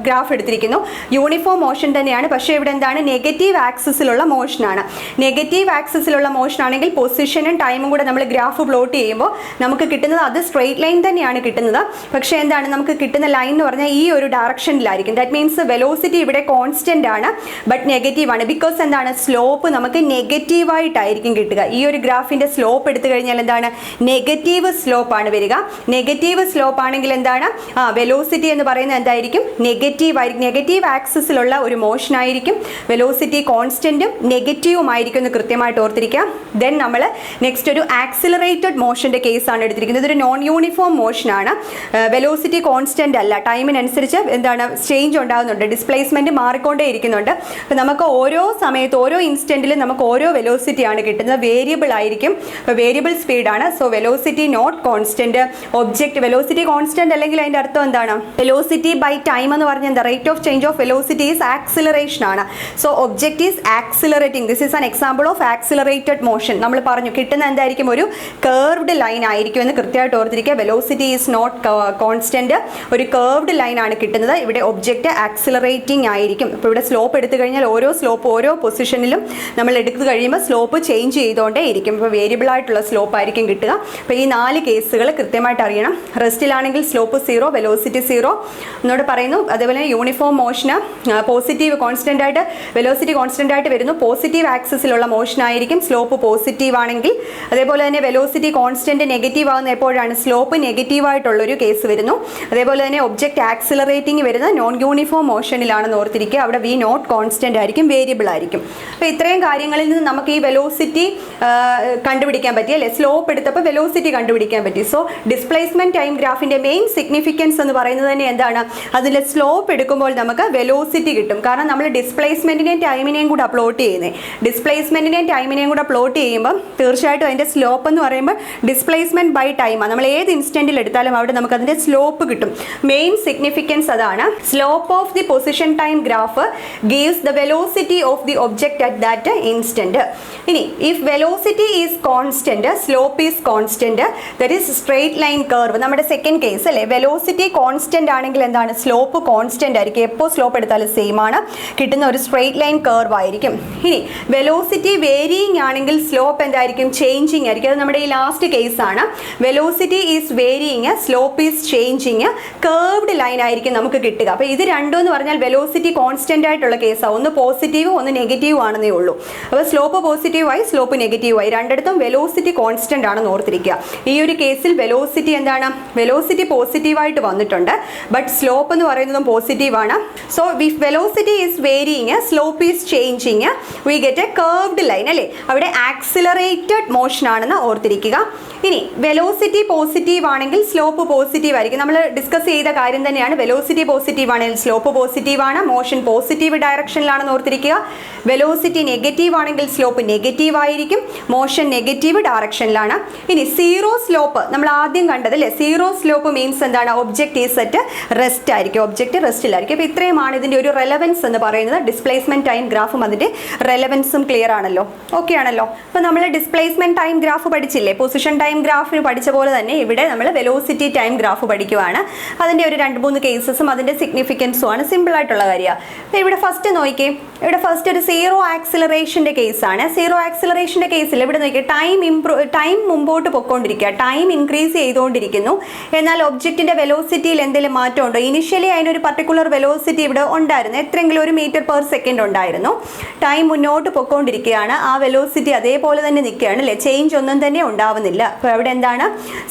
ഗ്രാഫ് എടുത്തിരിക്കുന്നു. യൂണിഫോം മോഷൻ തന്നെയാണ്, പക്ഷേ ഇവിടെ എന്താണ്? നെഗറ്റീവ് ആക്സിസിലുള്ള മോഷനാണ്. നെഗറ്റീവ് ആക്സിസിലുള്ള മോഷൻ ആണെങ്കിൽ പൊസിഷനും ടൈമും കൂടെ നമ്മൾ ഗ്രാഫ് പ്ലോട്ട് ചെയ്യുമ്പോൾ നമുക്ക് കിട്ടുന്നത് അത് സ്ട്രെയിറ്റ് ലൈൻ തന്നെയാണ് കിട്ടുന്നത്. പക്ഷേ എന്താണ്? നമുക്ക് കിട്ടുന്ന ലൈൻ എന്ന് പറഞ്ഞാൽ ഈ ഒരു ഡയറക്ഷനിലായിരിക്കും. ദാറ്റ് മീൻസ് വെലോസിറ്റി ഇവിടെ കോൺസ്റ്റന്റ് ആണ്, ബട്ട് നെഗറ്റീവ് ആണ്. ബിക്കോസ് എന്താണ്? സ്ലോപ്പ് നമുക്ക് നെഗറ്റീവായിട്ടായിരിക്കും കിട്ടുക. ഈ ഒരു ഗ്രാഫിന്റെ സ്ലോപ്പ് എടുത്തു കഴിഞ്ഞാൽ എന്താണ്? നെഗറ്റീവ് സ്ലോപ്പ് ആണ് വരിക. നെഗറ്റീവ് സ്ലോപ്പ് ആണെങ്കിൽ എന്താണ്? വെലോസിറ്റി എന്ന് പറയുന്നത് എന്തായിരിക്കും? നെഗറ്റീവ് ആയിരിക്കും. നെഗറ്റീവ് ആക്സിസിലുള്ള ഒരു മോഷൻ ആയിരിക്കും. വെലോസിറ്റി കോൺസ്റ്റന്റും നെഗറ്റീവും ആയിരിക്കും എന്ന് കൃത്യമായിട്ട് ഓർത്തിരിക്കുക. ദെൻ നമ്മൾ നെക്സ്റ്റ് ഒരു ആക്സിലറേറ്റഡ് മോഷന്റെ കേസാണ് എടുത്തിരിക്കുന്നത്. ഇതൊരു നോൺ യൂണിഫോം മോഷനാണ്. വെലോസിറ്റി കോൺസ്റ്റന്റ് അല്ല, ടൈമിനനുസരിച്ച് എന്താണ്? ചേഞ്ച് ഉണ്ടാകുന്നുണ്ട്, ഡിസ്പ്ലേസ്മെന്റ് മാറിക്കൊണ്ടേ ഇരിക്കുന്നുണ്ട്. അപ്പോൾ നമുക്ക് ഓരോ സമയത്ത് ഓരോ ഇൻസ്റ്റന്റിലും നമുക്ക് ഓരോ വെലോസിറ്റിയാണ് കിട്ടുന്നത്. വേരിയബിൾ ആയിരിക്കും, അപ്പോൾ വേരിയബിൾ സ്പീഡാണ്. So velocity not constant. Object velocity constant അല്ലെങ്കിൽ അതിൻ്റെ അർത്ഥം എന്താണ്? വെലോസിറ്റി ബൈ ടൈം എന്ന് പറഞ്ഞാൽ എന്താ? Rate of change of velocity is acceleration ആണ്. So object is accelerating. This is an example of accelerated motion. നമ്മൾ പറഞ്ഞു കിട്ടുന്ന എന്തായിരിക്കും? ഒരു കർവ്ഡ് ലൈൻ ആയിരിക്കും എന്ന് കൃത്യമായിട്ട് ഓർത്തിരിക്കുക. വെലോസിറ്റി ഈസ് നോട്ട് കോൺസ്റ്റന്റ്, ഒരു കർവ്ഡ് ലൈൻ ആണ് കിട്ടുന്നത്. ഇവിടെ ഒബ്ജക്റ്റ് ആക്സിലറേറ്റിംഗ് ആയിരിക്കും. അപ്പോൾ ഇവിടെ സ്ലോപ്പ് എടുത്തു കഴിഞ്ഞാൽ ഓരോ പൊസിഷനിലും നമ്മൾ എടുത്തു കഴിയുമ്പോൾ സ്ലോപ്പ് ചേഞ്ച് ചെയ്തുകൊണ്ടേ ഇരിക്കും. ഇപ്പോൾ വേരിയബിൾ ആയിട്ടുള്ള സ്ലോപ്പ് ആയിരിക്കും കിട്ടുക. അപ്പോൾ ഈ 4 കേസുകൾ കൃത്യമായിട്ട് അറിയണം. റെസ്റ്റിലാണെങ്കിൽ സ്ലോപ്പ് 0, വെലോസിറ്റി 0 എന്നോട് പറയുന്നു. അതേപോലെ യൂണിഫോം മോഷന് പോസിറ്റീവ് കോൺസ്റ്റന്റ് ആയിട്ട് വെലോസിറ്റി കോൺസ്റ്റന്റ് ആയിട്ട് വരുന്നു. പോസിറ്റീവ് ആക്സിസിലുള്ള മോഷൻ ആയിരിക്കും, സ്ലോപ്പ് പോസിറ്റീവ് ആണെങ്കിൽ. അതേപോലെ തന്നെ വെലോസിറ്റി കോൺസ്റ്റന്റ് നെഗറ്റീവ് ആകുന്ന എപ്പോഴാണ്? സ്ലോപ്പ് നെഗറ്റീവ് ആയിട്ടുള്ളൊരു കേസ് വരുന്നു. അതേപോലെ തന്നെ ഒബ്ജക്റ്റ് ആക്സിലറേറ്റിംഗ് വരുന്ന നോൺ യൂണിഫോം മോഷനിലാണെന്ന് ഓർത്തിരിക്കുക. അവിടെ വി നോട്ട് കോൺസ്റ്റന്റ് ആയിരിക്കും, വേരിയബിൾ ആയിരിക്കും. അപ്പോൾ ഇത്രയും കാര്യങ്ങളിൽ നിന്ന് നമുക്ക് ഈ വെലോസിറ്റി കണ്ടുപിടിക്കാൻ പറ്റി അല്ലേ? സ്ലോപ്പ് എടുത്തപ്പോൾ വെലോസിറ്റി കണ്ടുപിടിക്കാൻ പറ്റി. സോ ഡിസ്പ്ലേസ്മെന്റ് ടൈം ഗ്രാഫിന്റെ മെയിൻ സിഗ്നിഫിക്കൻസ് എന്ന് പറയുന്നത് തന്നെ എന്താണ്? അതിൽ സ്ലോപ്പ് എടുക്കുമ്പോൾ നമുക്ക് വെലോസിറ്റി കിട്ടും. കാരണം നമ്മൾ ഡിസ്പ്ലേസ്മെന്റിനെയും ടൈമിനെയും കൂടെ പ്ലോട്ട് ചെയ്യുന്നത്. ഡിസ്പ്ലേസ്മെന്റിനെയും ടൈമിനെയും കൂടെ പ്ലോട്ട് ചെയ്യുമ്പോൾ തീർച്ചയായിട്ടും അതിൻ്റെ സ്ലോപ്പ് എന്ന് പറയുമ്പോൾ ഡിസ്പ്ലേസ്മെന്റ് ബൈ ടൈമാണ്. നമ്മൾ ഏത് ഇൻസ്റ്റന്റിൽ എടുത്താലും അവിടെ നമുക്ക് അതിൻ്റെ സ്ലോപ്പ് കിട്ടും. മെയിൻ സിഗ്നിഫിക്കൻസ് അതാണ്. Slope of the position time graph gives the velocity of the object at that instant. ഇനി if velocity is constant, slope is constant, that is straight line curve. നമ്മുടെ സെക്കൻഡ് കേസ് അല്ലേ? Velocity constant ആണെങ്കിൽ എന്താണ്? Slope constant ആയിരിക്കും. എപ്പോൾ slope എടുത്താലും same ആണ്. കിട്ടുന്ന ഒരു സ്ട്രെയിറ്റ് ലൈൻ കർവ് കർവ് ആയിരിക്കും. ഇനി വെലോസിറ്റി വേരിയിങ് ആണെങ്കിൽ സ്ലോപ്പ് എന്തായിരിക്കും? ചേഞ്ചിങ് ആയിരിക്കും. അത് നമ്മുടെ ഈ ലാസ്റ്റ് കേസാണ്. Velocity is varying, slope is changing, curved line ആയിരിക്കും നമുക്ക് കിട്ടുക. അപ്പോൾ ഇത് രണ്ടും എന്ന് പറഞ്ഞാൽ വെലോസിറ്റി കോൺസ്റ്റന്റ് ആയിട്ടുള്ള കേസാണ്. ഒന്ന് പോസിറ്റീവും ഒന്ന് നെഗറ്റീവും ആണെന്നേ ഉള്ളൂ. അപ്പോൾ സ്ലോപ്പ് പോസിറ്റീവായി സ്ലോപ്പ് നെഗറ്റീവായി, രണ്ടിടത്തും വെലോസിറ്റി കോൺസ്റ്റന്റ് ആണെന്ന് ഓർത്തിരിക്കുക. ഈ ഒരു കേസിൽ വെലോസിറ്റി എന്താണ്? വെലോസിറ്റി പോസിറ്റീവായിട്ട് വന്നിട്ടുണ്ട്, ബട്ട് സ്ലോപ്പ് എന്ന് പറയുന്നതും പോസിറ്റീവാണ്. So if velocity is varying, slope is changing, we get A curved line അല്ലേ? അവിടെ ആക്സിലറേറ്റഡ് മോഷൻ ആണെന്ന് ഓർത്തിരിക്കുക. ഇനി വെലോസിറ്റി പോസിറ്റീവ് ആണെങ്കിൽ സ്ലോപ്പ് പോസിറ്റീവ് ആയിരിക്കും. നമ്മൾ ഡിസ്കസ് ചെയ്ത കാര്യം തന്നെയാണ്. വെലോസിറ്റി പോസിറ്റീവ് ആണെങ്കിൽ സ്ലോപ്പ് പോസിറ്റീവ് ആണ്, മോഷൻ പോസിറ്റീവ് ഡയറക്ഷനിലാണെന്ന് ഓർത്തിരിക്കുക. വെലോസിറ്റി നെഗറ്റീവ് ആണെങ്കിൽ സ്ലോപ്പ് നെഗറ്റീവ് ആയിരിക്കും, മോഷൻ നെഗറ്റീവ് ഡയറക്ഷനിലാണ്. ഇനി സീറോ സ്ലോപ്പ് നമ്മൾ ആദ്യം കണ്ടതല്ലേ? സീറോ സ്ലോപ്പ് മീൻസ് എന്താണ്? ഒബ്ജക്റ്റ് ഈസ് അറ്റ് റെസ്റ്റ് ആയിരിക്കും, ഒബ്ജക്റ്റ് റെസ്റ്റിലായിരിക്കും. അപ്പോൾ ഇത്രയുമാണ് ഇതിൻ്റെ ഒരു റെലവൻസ് എന്ന് പറയുന്നത്. ഡിസ്പ്ലേസ്മെന്റ് ടൈം ഗ്രാഫും അതിൻ്റെ റെലവൻസും ക്ലിയർ ആണല്ലോ, ഓക്കെ ആണല്ലോ. അപ്പോൾ നമ്മൾ ഡിസ്പ്ലേസ്മെന്റ് ടൈം ഗ്രാഫ് പഠിച്ചില്ലേ? പൊസിഷൻ ടൈം ഗ്രാഫ് പഠിച്ച പോലെ തന്നെ ഇവിടെ നമ്മൾ വെലോസിറ്റി ടൈം ഗ്രാഫ് പഠിക്കുവാണ്. അതിൻ്റെ ഒരു 2-3 കേസസും അതിൻ്റെ സിഗ്നിഫിക്കൻസും ആണ്. സിമ്പിൾ ആയിട്ടുള്ള കാര്യമാണ്. അപ്പോൾ ഇവിടെ ഫസ്റ്റ് നോക്കിയേ, ഇവിടെ ഫസ്റ്റ് ഒരു സീറോ ആക്സിലറേഷൻ്റെ കേസാണ്. സീറോ ആക്സിലറേഷൻ്റെ കേസിൽ ഇവിടെ നോക്കിയേ, ടൈം മുമ്പോട്ട് പൊയ്ക്കൊണ്ടിരിക്കുക, ടൈം ഇൻക്രീസ് ചെയ്തുകൊണ്ടിരിക്കുന്നു. എന്നാൽ ഒബ്ജക്റ്റിൻ്റെ വെലോസിറ്റിയിൽ എന്തെങ്കിലും മാറ്റമുണ്ടോ? ഇനിഷ്യലി അതിനൊരു പർട്ടിക്കുലർ വെലോസിറ്റി ഇവിടെ ഉണ്ടായിരുന്നു, എത്രയെങ്കിലും 1 മീറ്റർ/സെക്കൻഡ് ഉണ്ടായിരുന്നു. ടൈം മുന്നോട്ട് പൊയ്ക്കൊണ്ടിരിക്കുകയാണ്, ആ വെലോസിറ്റി അതേപോലെ തന്നെ നിൽക്കുകയാണ് അല്ലേ? ചേഞ്ച് ഒന്നും തന്നെ ഉണ്ടാവുന്നില്ല. അപ്പോൾ അവിടെ എന്താണ്?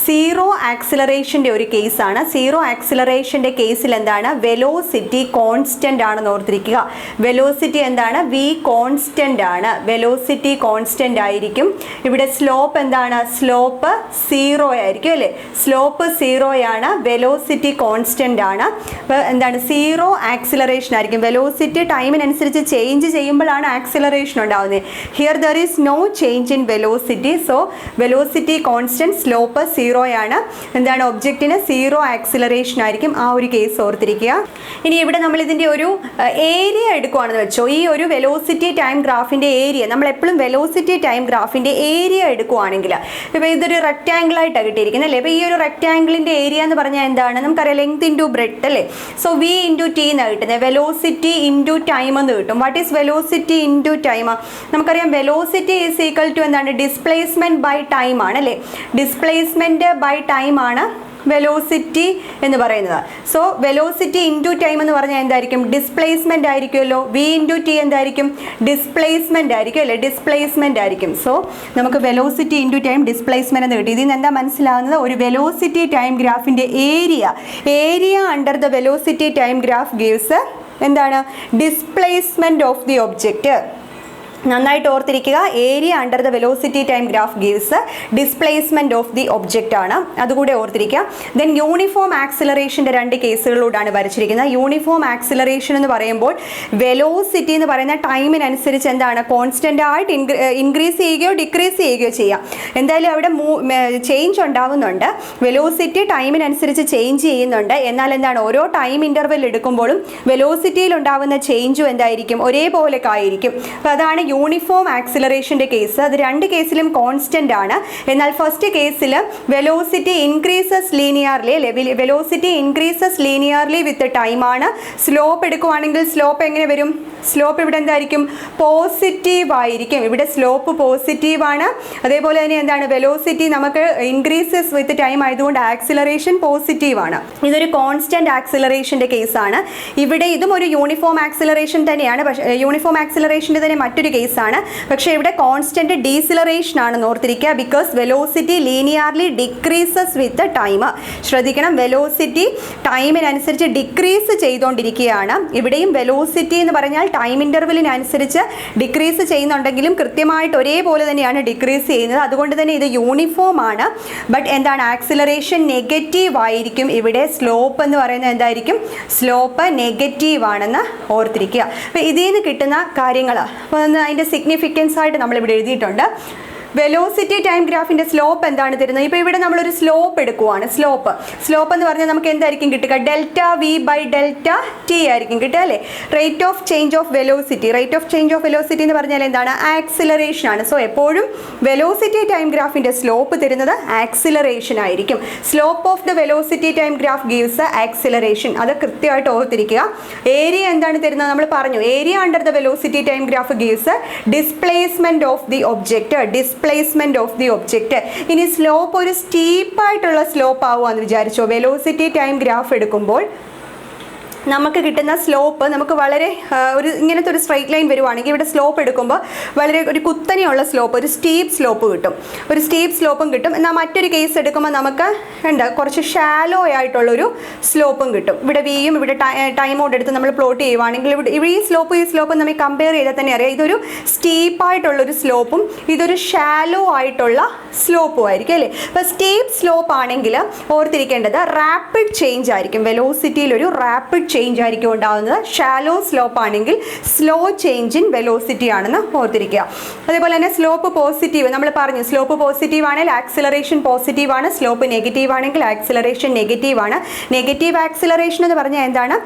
സീറോ ആക്സിലറേഷൻ്റെ ഒരു കേസാണ്. സീറോ ആക്സിലറേഷൻ്റെ കേസിൽ എന്താണ്? വെലോസിറ്റി കോൺസ്റ്റന്റ് ആണെന്ന് ഓർത്തിരിക്കുക. വെലോസിറ്റി എന്താണ്? വി കോൺസ്റ്റന്റ് ആണ്, വെലോസിറ്റി കോൺസ്റ്റന്റ് ആയിരിക്കും. ഇവിടെ സ്ലോപ്പ് എന്താണ്? സ്ലോപ്പ് 0 ആയിരിക്കും അല്ലേ? സ്ലോപ്പ് 0 ആണ്, വെലോസിറ്റി കോൺസ്റ്റന്റ് ആണ്. അപ്പോൾ എന്താണ്? സീറോ ആക്സിലറേഷൻ ആയിരിക്കും. വെലോസിറ്റി ടൈമിനനുസരിച്ച് ചേഞ്ച് ചെയ്യുമ്പോഴാണ് ആക്സിലറേഷൻ ഉണ്ടാകുന്നത്. Here there is no change in velocity, so velocity constant, slope 0 ആണ്. എന്താണ്? ഒബ്ജക്റ്റിന് സീറോ ആക്സിലറേഷൻ ആയിരിക്കും. ആ ഒരു കേസ് ഓർത്തിരിക്കുക. ഇനി ഇവിടെ നമ്മൾ ഇതിൻ്റെ ഒരു ഏരിയ എടുക്കുകയാണെന്ന് വെച്ചോ. ഈ ഒരു വെലോസിറ്റി ടൈം ഗ്രാഫിൻ്റെ ഏരിയ, നമ്മൾ എപ്പോഴും വെലോസിറ്റി ടൈം ഗ്രാഫിൻ്റെ ഏരിയ എടുക്കുകയാണെങ്കിൽ, ഇപ്പോൾ ഇതൊരു റെക്റ്റാങ്കിൾ ആയിട്ടാണ് കിട്ടിയിരിക്കുന്നത് അല്ലേ? അപ്പോൾ ഈ ഒരു റെക്റ്റാങ്കിളിൻ്റെ ഏരിയ എന്ന് പറഞ്ഞാൽ എന്താണ്? നമുക്കറിയാം ലെങ്ത് ഇൻറ്റു ബ്രെഡ്ത്ത് അല്ലേ? സോ വി ഇൻറ്റു ടി എന്നാണ് കിട്ടുന്നത്. വെലോസിറ്റി ഇൻറ്റു ടൈം എന്ന് കിട്ടും. What is velocity into time? നമുക്കറിയാം വെലോസിറ്റി ഈസ് ഈക്വൽ ടു എന്താണ്? ഡിസ്പ്ലേസ്മെൻറ്റ് ബൈ ടൈം ആണ് അല്ലേ? ഡിസ്പ്ലേസ്മെൻറ്റ് ബൈ ടൈം ആണ് വെലോസിറ്റി എന്ന് പറയുന്നത്. സോ വെലോസിറ്റി ഇൻറ്റു ടൈം എന്ന് പറഞ്ഞാൽ എന്തായിരിക്കും? ഡിസ്പ്ലേസ്മെൻ്റ് ആയിരിക്കുമല്ലോ. വി ഇൻറ്റു ടി എന്തായിരിക്കും? ഡിസ്പ്ലേസ്മെൻ്റ് ആയിരിക്കും അല്ലേ? ഡിസ്പ്ലേസ്മെൻ്റ് ആയിരിക്കും. സോ നമുക്ക് വെലോസിറ്റി ഇൻറ്റു ടൈം ഡിസ്പ്ലേസ്മെൻ്റ് എന്ന് കിട്ടി. ഇതിൽ നിന്ന് എന്താ മനസ്സിലാകുന്നത്? ഒരു വെലോസിറ്റി ടൈം ഗ്രാഫിൻ്റെ area under the velocity time graph gives എന്താണ്? Displacement of the object. നന്നായിട്ട് ഓർത്തിരിക്കുക. Area under the velocity time graph gives displacement of the object ആണ്, അതുകൂടെ ഓർത്തിരിക്കുക. ദെൻ യൂണിഫോം ആക്സിലറേഷൻ്റെ 2 കേസുകളിലൂടെയാണ് വരച്ചിരിക്കുന്നത്. യൂണിഫോം ആക്സിലറേഷൻ എന്ന് പറയുമ്പോൾ വെലോസിറ്റി എന്ന് പറയുന്ന ടൈമിനനുസരിച്ച് എന്താണ്? കോൺസ്റ്റൻ്റ് ആയിട്ട് ഇൻക്രീസ് ചെയ്യുകയോ ഡിക്രീസ് ചെയ്യുകയോ ചെയ്യാം. എന്തായാലും അവിടെ ചേഞ്ച് ഉണ്ടാവുന്നുണ്ട്. വെലോസിറ്റി ടൈമിനനുസരിച്ച് ചേഞ്ച് ചെയ്യുന്നുണ്ട്. എന്നാൽ എന്താണ്? ഓരോ ടൈം ഇൻ്റർവെൽ എടുക്കുമ്പോഴും വെലോസിറ്റിയിൽ ഉണ്ടാവുന്ന ചേഞ്ചും എന്തായിരിക്കും? ഒരേപോലെ ആയിരിക്കും. അപ്പോൾ അതാണ് യൂണിഫോം ആക്സിലറേഷൻ്റെ കേസ്. അത് 2 കേസിലും കോൺസ്റ്റന്റ് ആണ്. എന്നാൽ ഫസ്റ്റ് കേസിൽ വെലോസിറ്റി ഇൻക്രീസസ് ലീനിയർലി അല്ലേ? Velocity increases linearly with time ആണ്. സ്ലോപ്പ് എടുക്കുവാണെങ്കിൽ സ്ലോപ്പ് എങ്ങനെ വരും? സ്ലോപ്പ് ഇവിടെ എന്തായിരിക്കും? പോസിറ്റീവ് ആയിരിക്കും. ഇവിടെ സ്ലോപ്പ് പോസിറ്റീവ് ആണ്. അതേപോലെ തന്നെ എന്താണ്? വെലോസിറ്റി നമുക്ക് ഇൻക്രീസസ് വിത്ത് ടൈം ആയതുകൊണ്ട് ആക്സിലറേഷൻ പോസിറ്റീവ് ആണ്. ഇതൊരു കോൺസ്റ്റന്റ് ആക്സിലറേഷൻ്റെ കേസാണ്. ഇവിടെ ഇതും ഒരു യൂണിഫോം ആക്സിലറേഷൻ തന്നെയാണ്. പക്ഷേ യൂണിഫോം ആക്സിലറേഷൻ്റെ തന്നെ മറ്റൊരു കേസാണ്. പക്ഷേ ഇവിടെ കോൺസ്റ്റന്റ് ഡീസിലറേഷൻ ആണെന്ന് ഓർത്തിരിക്കുക. Because velocity linearly decreases with time. ശ്രദ്ധിക്കണം, വെലോസിറ്റി ടൈമിനനുസരിച്ച് ഡിക്രീസ് ചെയ്തുകൊണ്ടിരിക്കുകയാണ്. ഇവിടെയും വെലോസിറ്റി എന്ന് പറഞ്ഞാൽ ടൈം ഇൻ്റർവെലിനനുസരിച്ച് ഡിക്രീസ് ചെയ്യുന്നുണ്ടെങ്കിലും കൃത്യമായിട്ട് ഒരേപോലെ തന്നെയാണ് ഡിക്രീസ് ചെയ്യുന്നത്. അതുകൊണ്ട് തന്നെ ഇത് യൂണിഫോം ആണ്. ബട്ട് എന്താണ്? ആക്സിലറേഷൻ നെഗറ്റീവ് ആയിരിക്കും. ഇവിടെ സ്ലോപ്പ് എന്ന് പറയുന്നത് എന്തായിരിക്കും? സ്ലോപ്പ് നെഗറ്റീവ് ആണെന്ന് ഓർത്തിരിക്കുക. അപ്പോൾ ഇതിൽ നിന്ന് കിട്ടുന്ന കാര്യങ്ങൾ അപ്പോൾ അതിൻ്റെ സിഗ്നിഫിക്കൻസ് ആയിട്ട് നമ്മളിവിടെ എഴുതിയിട്ടുണ്ട്. വെലോസിറ്റി ടൈം ഗ്രാഫിൻ്റെ സ്ലോപ്പ് എന്താണ് തരുന്നത്? ഇപ്പോൾ ഇവിടെ നമ്മളൊരു സ്ലോപ്പ് എടുക്കുവാണ്. സ്ലോപ്പ് എന്ന് പറഞ്ഞാൽ നമുക്ക് എന്തായിരിക്കും കിട്ടുക? Delta v by delta t ആയിരിക്കും കിട്ടുക അല്ലേ? Rate of change of velocity എന്ന് പറഞ്ഞാൽ എന്താണ്? ആക്സിലറേഷൻ ആണ്. സോ എപ്പോഴും വെലോസിറ്റി ടൈം ഗ്രാഫിൻ്റെ സ്ലോപ്പ് തരുന്നത് ആക്സിലറേഷൻ ആയിരിക്കും. Slope of the velocity time graph gives acceleration. അത് കൃത്യമായിട്ട് ഓർത്തിരിക്കുക. ഏരിയ എന്താണ് തരുന്നത്? നമ്മൾ പറഞ്ഞു area under the velocity time graph gives displacement of the object. ഇനി സ്ലോപ്പ് ഒരു സ്റ്റീപ്പായിട്ടുള്ള സ്ലോപ്പ് ആവുകയെന്ന് വിചാരിച്ചോ. വെലോസിറ്റി ടൈം ഗ്രാഫ് എടുക്കുമ്പോൾ നമുക്ക് കിട്ടുന്ന സ്ലോപ്പ് നമുക്ക് വളരെ ഇങ്ങനത്തെ ഒരു സ്ട്രൈറ്റ് ലൈൻ വരുവാണെങ്കിൽ ഇവിടെ സ്ലോപ്പ് എടുക്കുമ്പോൾ വളരെ ഒരു കുത്തനെയുള്ള സ്ലോപ്പ്, ഒരു സ്റ്റീപ്പ് സ്ലോപ്പും കിട്ടും. എന്നാൽ മറ്റൊരു കേസ് എടുക്കുമ്പോൾ നമുക്ക് കുറച്ച് ഷാലോ ആയിട്ടുള്ളൊരു സ്ലോപ്പും കിട്ടും. ഇവിടെ വിയും ഇവിടെ ടൈമോട് എടുത്ത് നമ്മൾ പ്ലോട്ട് ചെയ്യുവാണെങ്കിൽ ഇവിടെ ഈ സ്ലോപ്പും നമ്മൾ കമ്പയർ ചെയ്താൽ തന്നെ അറിയാം ഇതൊരു സ്റ്റീപ്പായിട്ടുള്ളൊരു സ്ലോപ്പും ഇതൊരു ഷാലോ ആയിട്ടുള്ള സ്ലോപ്പും ആയിരിക്കും അല്ലേ? അപ്പോൾ സ്റ്റീപ്പ് സ്ലോപ്പ് ആണെങ്കിൽ ഓർത്തിരിക്കേണ്ടത് റാപ്പിഡ് ചേഞ്ച് ആയിരിക്കും. വെലോസിറ്റിയിൽ ഒരു റാപ്പിഡ് ചേഞ്ച് ആയിരിക്കും ഉണ്ടാകുന്നത്. ഷാലോ സ്ലോപ്പ് ആണെങ്കിൽ സ്ലോ ചേഞ്ച് ഇൻ വെലോസിറ്റി ആണെന്ന് ഓർത്തിരിക്കുക. അതേപോലെ തന്നെ സ്ലോപ്പ് പോസിറ്റീവ്, നമ്മൾ പറഞ്ഞു സ്ലോപ്പ് പോസിറ്റീവ് ആണെങ്കിൽ ആക്സിലറേഷൻ പോസിറ്റീവ് ആണ്, സ്ലോപ്പ് നെഗറ്റീവ് ആണെങ്കിൽ ആക്സിലറേഷൻ നെഗറ്റീവ് ആണ്. നെഗറ്റീവ് ആക്സിലറേഷൻ എന്ന് പറഞ്ഞാൽ എന്താണ്?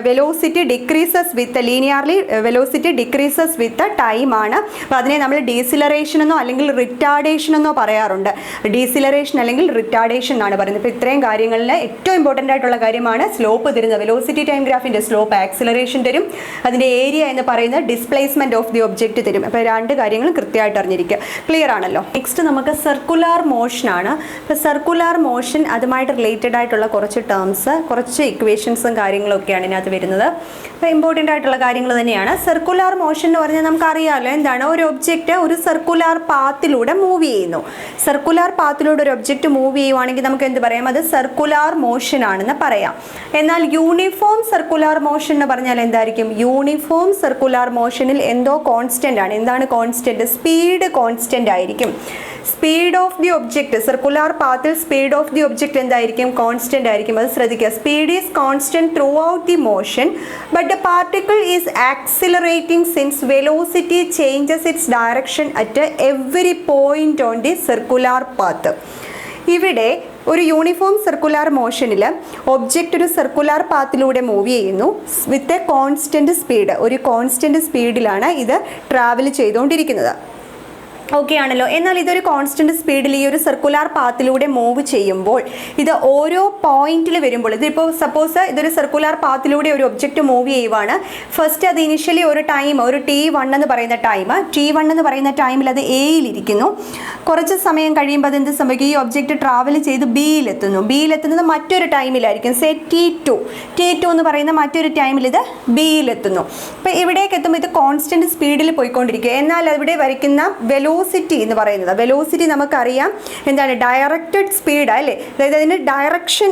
Velocity decreases with linearly velocity decreases with time ആണ്. അപ്പോൾ അതിനെ നമ്മൾ ഡീസിലറേഷൻ എന്നോ അല്ലെങ്കിൽ റിട്ടാർഡേഷൻ എന്നോ പറയാറുണ്ട്. ഡീസിലറേഷൻ അല്ലെങ്കിൽ റിട്ടാർഡേഷൻ എന്നാണ് പറയുന്നത്. ഇപ്പോൾ ഇത്രയും കാര്യങ്ങളിൽ ഏറ്റവും ഇമ്പോർട്ടൻ്റ് ആയിട്ടുള്ള കാര്യമാണ് സ്ലോപ്പ് തരുന്നത്. വെലോസിറ്റി ടൈം ഗ്രാഫിൻ്റെ സ്ലോപ്പ് ആക്സിലറേഷൻ തരും, അതിൻ്റെ ഏരിയ എന്ന് പറയുന്നത് ഡിസ്പ്ലേസ്മെന്റ് ഓഫ് ദി ഒബ്ജക്റ്റ് തരും. അപ്പോൾ രണ്ട് കാര്യങ്ങളും കൃത്യമായിട്ട് അറിഞ്ഞിരിക്കുക. ക്ലിയർ ആണല്ലോ? നെക്സ്റ്റ് നമുക്ക് സർക്കുലാർ മോഷൻ ആണ്. ഇപ്പോൾ സർക്കുലാർ മോഷൻ അതുമായിട്ട് റിലേറ്റഡ് ആയിട്ടുള്ള കുറച്ച് ടേംസ്, കുറച്ച് ഇക്വേഷൻസും കാര്യങ്ങളൊക്കെയാണ് ഇതിനകത്ത് വരുന്നത്. അപ്പോൾ ഇമ്പോർട്ടൻ്റ് ആയിട്ടുള്ള കാര്യങ്ങൾ തന്നെയാണ്. സർക്കുലാർ മോഷൻ എന്ന് പറഞ്ഞാൽ നമുക്കറിയാമല്ലോ എന്താണ്? ഒരു ഒബ്ജക്റ്റ് ഒരു സർക്കുലാർ പാത്തിലൂടെ മൂവ് ചെയ്യുന്നു. സർക്കുലാർ പാത്തിലൂടെ ഒരു ഒബ്ജക്റ്റ് മൂവ് ചെയ്യുവാണെങ്കിൽ നമുക്ക് എന്ത് പറയാം? അത് സർക്കുലാർ മോഷൻ ആണെന്ന് പറയാം. എന്നാൽ യൂണിഫോം സർക്കുലാർ മോഷൻ എന്ന് പറഞ്ഞാൽ എന്തായിരിക്കും? യൂണിഫോം സർക്കുലാർ മോഷനിൽ എന്തോ കോൺസ്റ്റന്റ് ആണ്. എന്താണ് കോൺസ്റ്റന്റ്? സ്പീഡ് കോൺസ്റ്റന്റ് ആയിരിക്കും. Speed of the object circular പാത്തിൽ സ്പീഡ് ഓഫ് ദി ഒബ്ജക്റ്റ് എന്തായിരിക്കും? കോൺസ്റ്റന്റ് ആയിരിക്കും. അത് ശ്രദ്ധിക്കുക. Speed is constant throughout the motion but the particle is accelerating since velocity changes its direction at every point on the circular path. ഇവിടെ ഒരു uniform circular മോഷനിൽ object ഒരു circular പാത്തിലൂടെ move ചെയ്യുന്നു വിത്ത് എ കോൺസ്റ്റന്റ് സ്പീഡ്. ഒരു constant സ്പീഡിലാണ് ഇത് travel ചെയ്തുകൊണ്ടിരിക്കുന്നത്. ഓക്കെ ആണല്ലോ? എന്നാൽ ഇതൊരു കോൺസ്റ്റന്റ് സ്പീഡിൽ ഈ ഒരു സർക്കുലാർ പാത്തിലൂടെ മൂവ് ചെയ്യുമ്പോൾ ഇത് ഓരോ പോയിന്റിൽ വരുമ്പോൾ, ഇതിപ്പോൾ സപ്പോസ് ഇതൊരു സർക്കുലാർ പാത്തിലൂടെ ഒരു ഒബ്ജക്റ്റ് മൂവ് ചെയ്യുവാണ്. ഫസ്റ്റ് അത് ഇനിഷ്യലി ഒരു ടൈം, ഒരു T1 എന്ന് പറയുന്ന ടൈമിൽ അത് എയിലിരിക്കുന്നു. കുറച്ച് സമയം കഴിയുമ്പോൾ അത് എന്ത് സംഭവിക്കും? ഈ ഒബ്ജക്റ്റ് ട്രാവൽ ചെയ്ത് ബിയിലെത്തുന്നത് മറ്റൊരു ടൈമിലായിരിക്കും. സേ T2 എന്ന് പറയുന്ന മറ്റൊരു ടൈമിൽ ഇത് ബിയിലെത്തുന്നു. അപ്പോൾ ഇവിടേക്ക് എത്തുമ്പോൾ ഇത് കോൺസ്റ്റന്റ് സ്പീഡിൽ പോയിക്കൊണ്ടിരിക്കുക. എന്നാൽ അവിടെ വരയ്ക്കുന്ന വെലോസിറ്റി എന്ന് പറയുന്നത്, വെലോസിറ്റി നമുക്കറിയാം എന്താണ്? ഡയറക്റ്റഡ് സ്പീഡ് അല്ലേ? അതായത് അതിന് ഡയറക്ഷൻ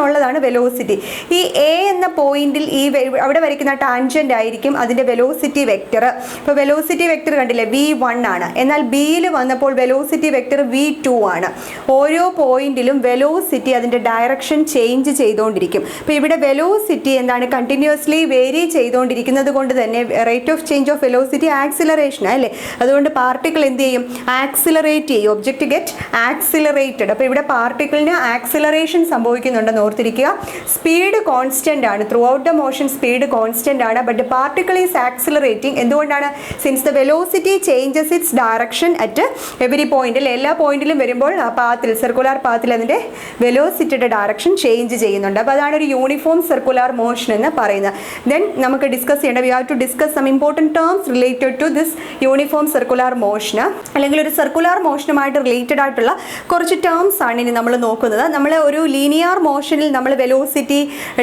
ഉള്ളതാണ് വെലോസിറ്റി. ഈ എ എന്ന പോയിന്റിൽ ഈ അവിടെ വരയ്ക്കുന്ന ടാൻജന്റ് ആയിരിക്കും അതിൻ്റെ വെലോസിറ്റി വെക്ടർ. ഇപ്പോൾ വെലോസിറ്റി വെക്ടർ കണ്ടില്ലേ? V1 ആണ്. എന്നാൽ ബിയിൽ വന്നപ്പോൾ വെലോസിറ്റി വെക്ടർ V2 ആണ്. ഓരോ പോയിന്റിലും വെലോസിറ്റി അതിൻ്റെ ഡയറക്ഷൻ ചേഞ്ച് ചെയ്തുകൊണ്ടിരിക്കും. അപ്പോൾ ഇവിടെ വെലോസിറ്റി എന്താണ്? കണ്ടിന്യൂസ്ലി വേരി ചെയ്തുകൊണ്ടിരിക്കുന്നത് കൊണ്ട് തന്നെ rate of change of velocity acceleration അല്ലേ? അതുകൊണ്ട് പാർട്ടിക്കിൾ എന്ത് ചെയ്യും? ആക്സിലറേറ്റ് ചെയ്യും. Object get accelerated. അപ്പോൾ ഇവിടെ പാർട്ടിക്കിളിന് ആക്സിലറേഷൻ സംഭവിക്കുന്നുണ്ടെന്ന് ഓർത്തിരിക്കുക. സ്പീഡ് കോൺസ്റ്റന്റ് ആണ്. Throughout the motion speed constant ആണ്. But particle is accelerating. എന്തുകൊണ്ടാണ്? Since the velocity changes its direction at every പോയിന്റിൽ, എല്ലാ പോയിന്റിലും വരുമ്പോൾ ആ പാത്തിൽ, സർക്കുലാർ പാത്തിൽ അതിൻ്റെ വെലോസിറ്റിയുടെ ഡയറക്ഷൻ ചേഞ്ച് ചെയ്യുന്നുണ്ട്. അപ്പോൾ അതാണ് ഒരു യൂണിഫോം സർക്കുലാർ മോഷൻ എന്ന് പറയുന്നത്. ദെൻ നമുക്ക് ഡിസ്കസ് ചെയ്യേണ്ട, we have to discuss some important terms related to this uniform circular motion, അല്ലെങ്കിൽ ഒരു സർക്കുലാർ മോഷനുമായിട്ട് റിലേറ്റഡ് ആയിട്ടുള്ള കുറച്ച് ടേംസ് ആണ് ഇനി നമ്മൾ നോക്കുന്നത്. നമ്മൾ ഒരു ലീനിയർ മോഷനിൽ നമ്മൾ വെലോസിറ്റി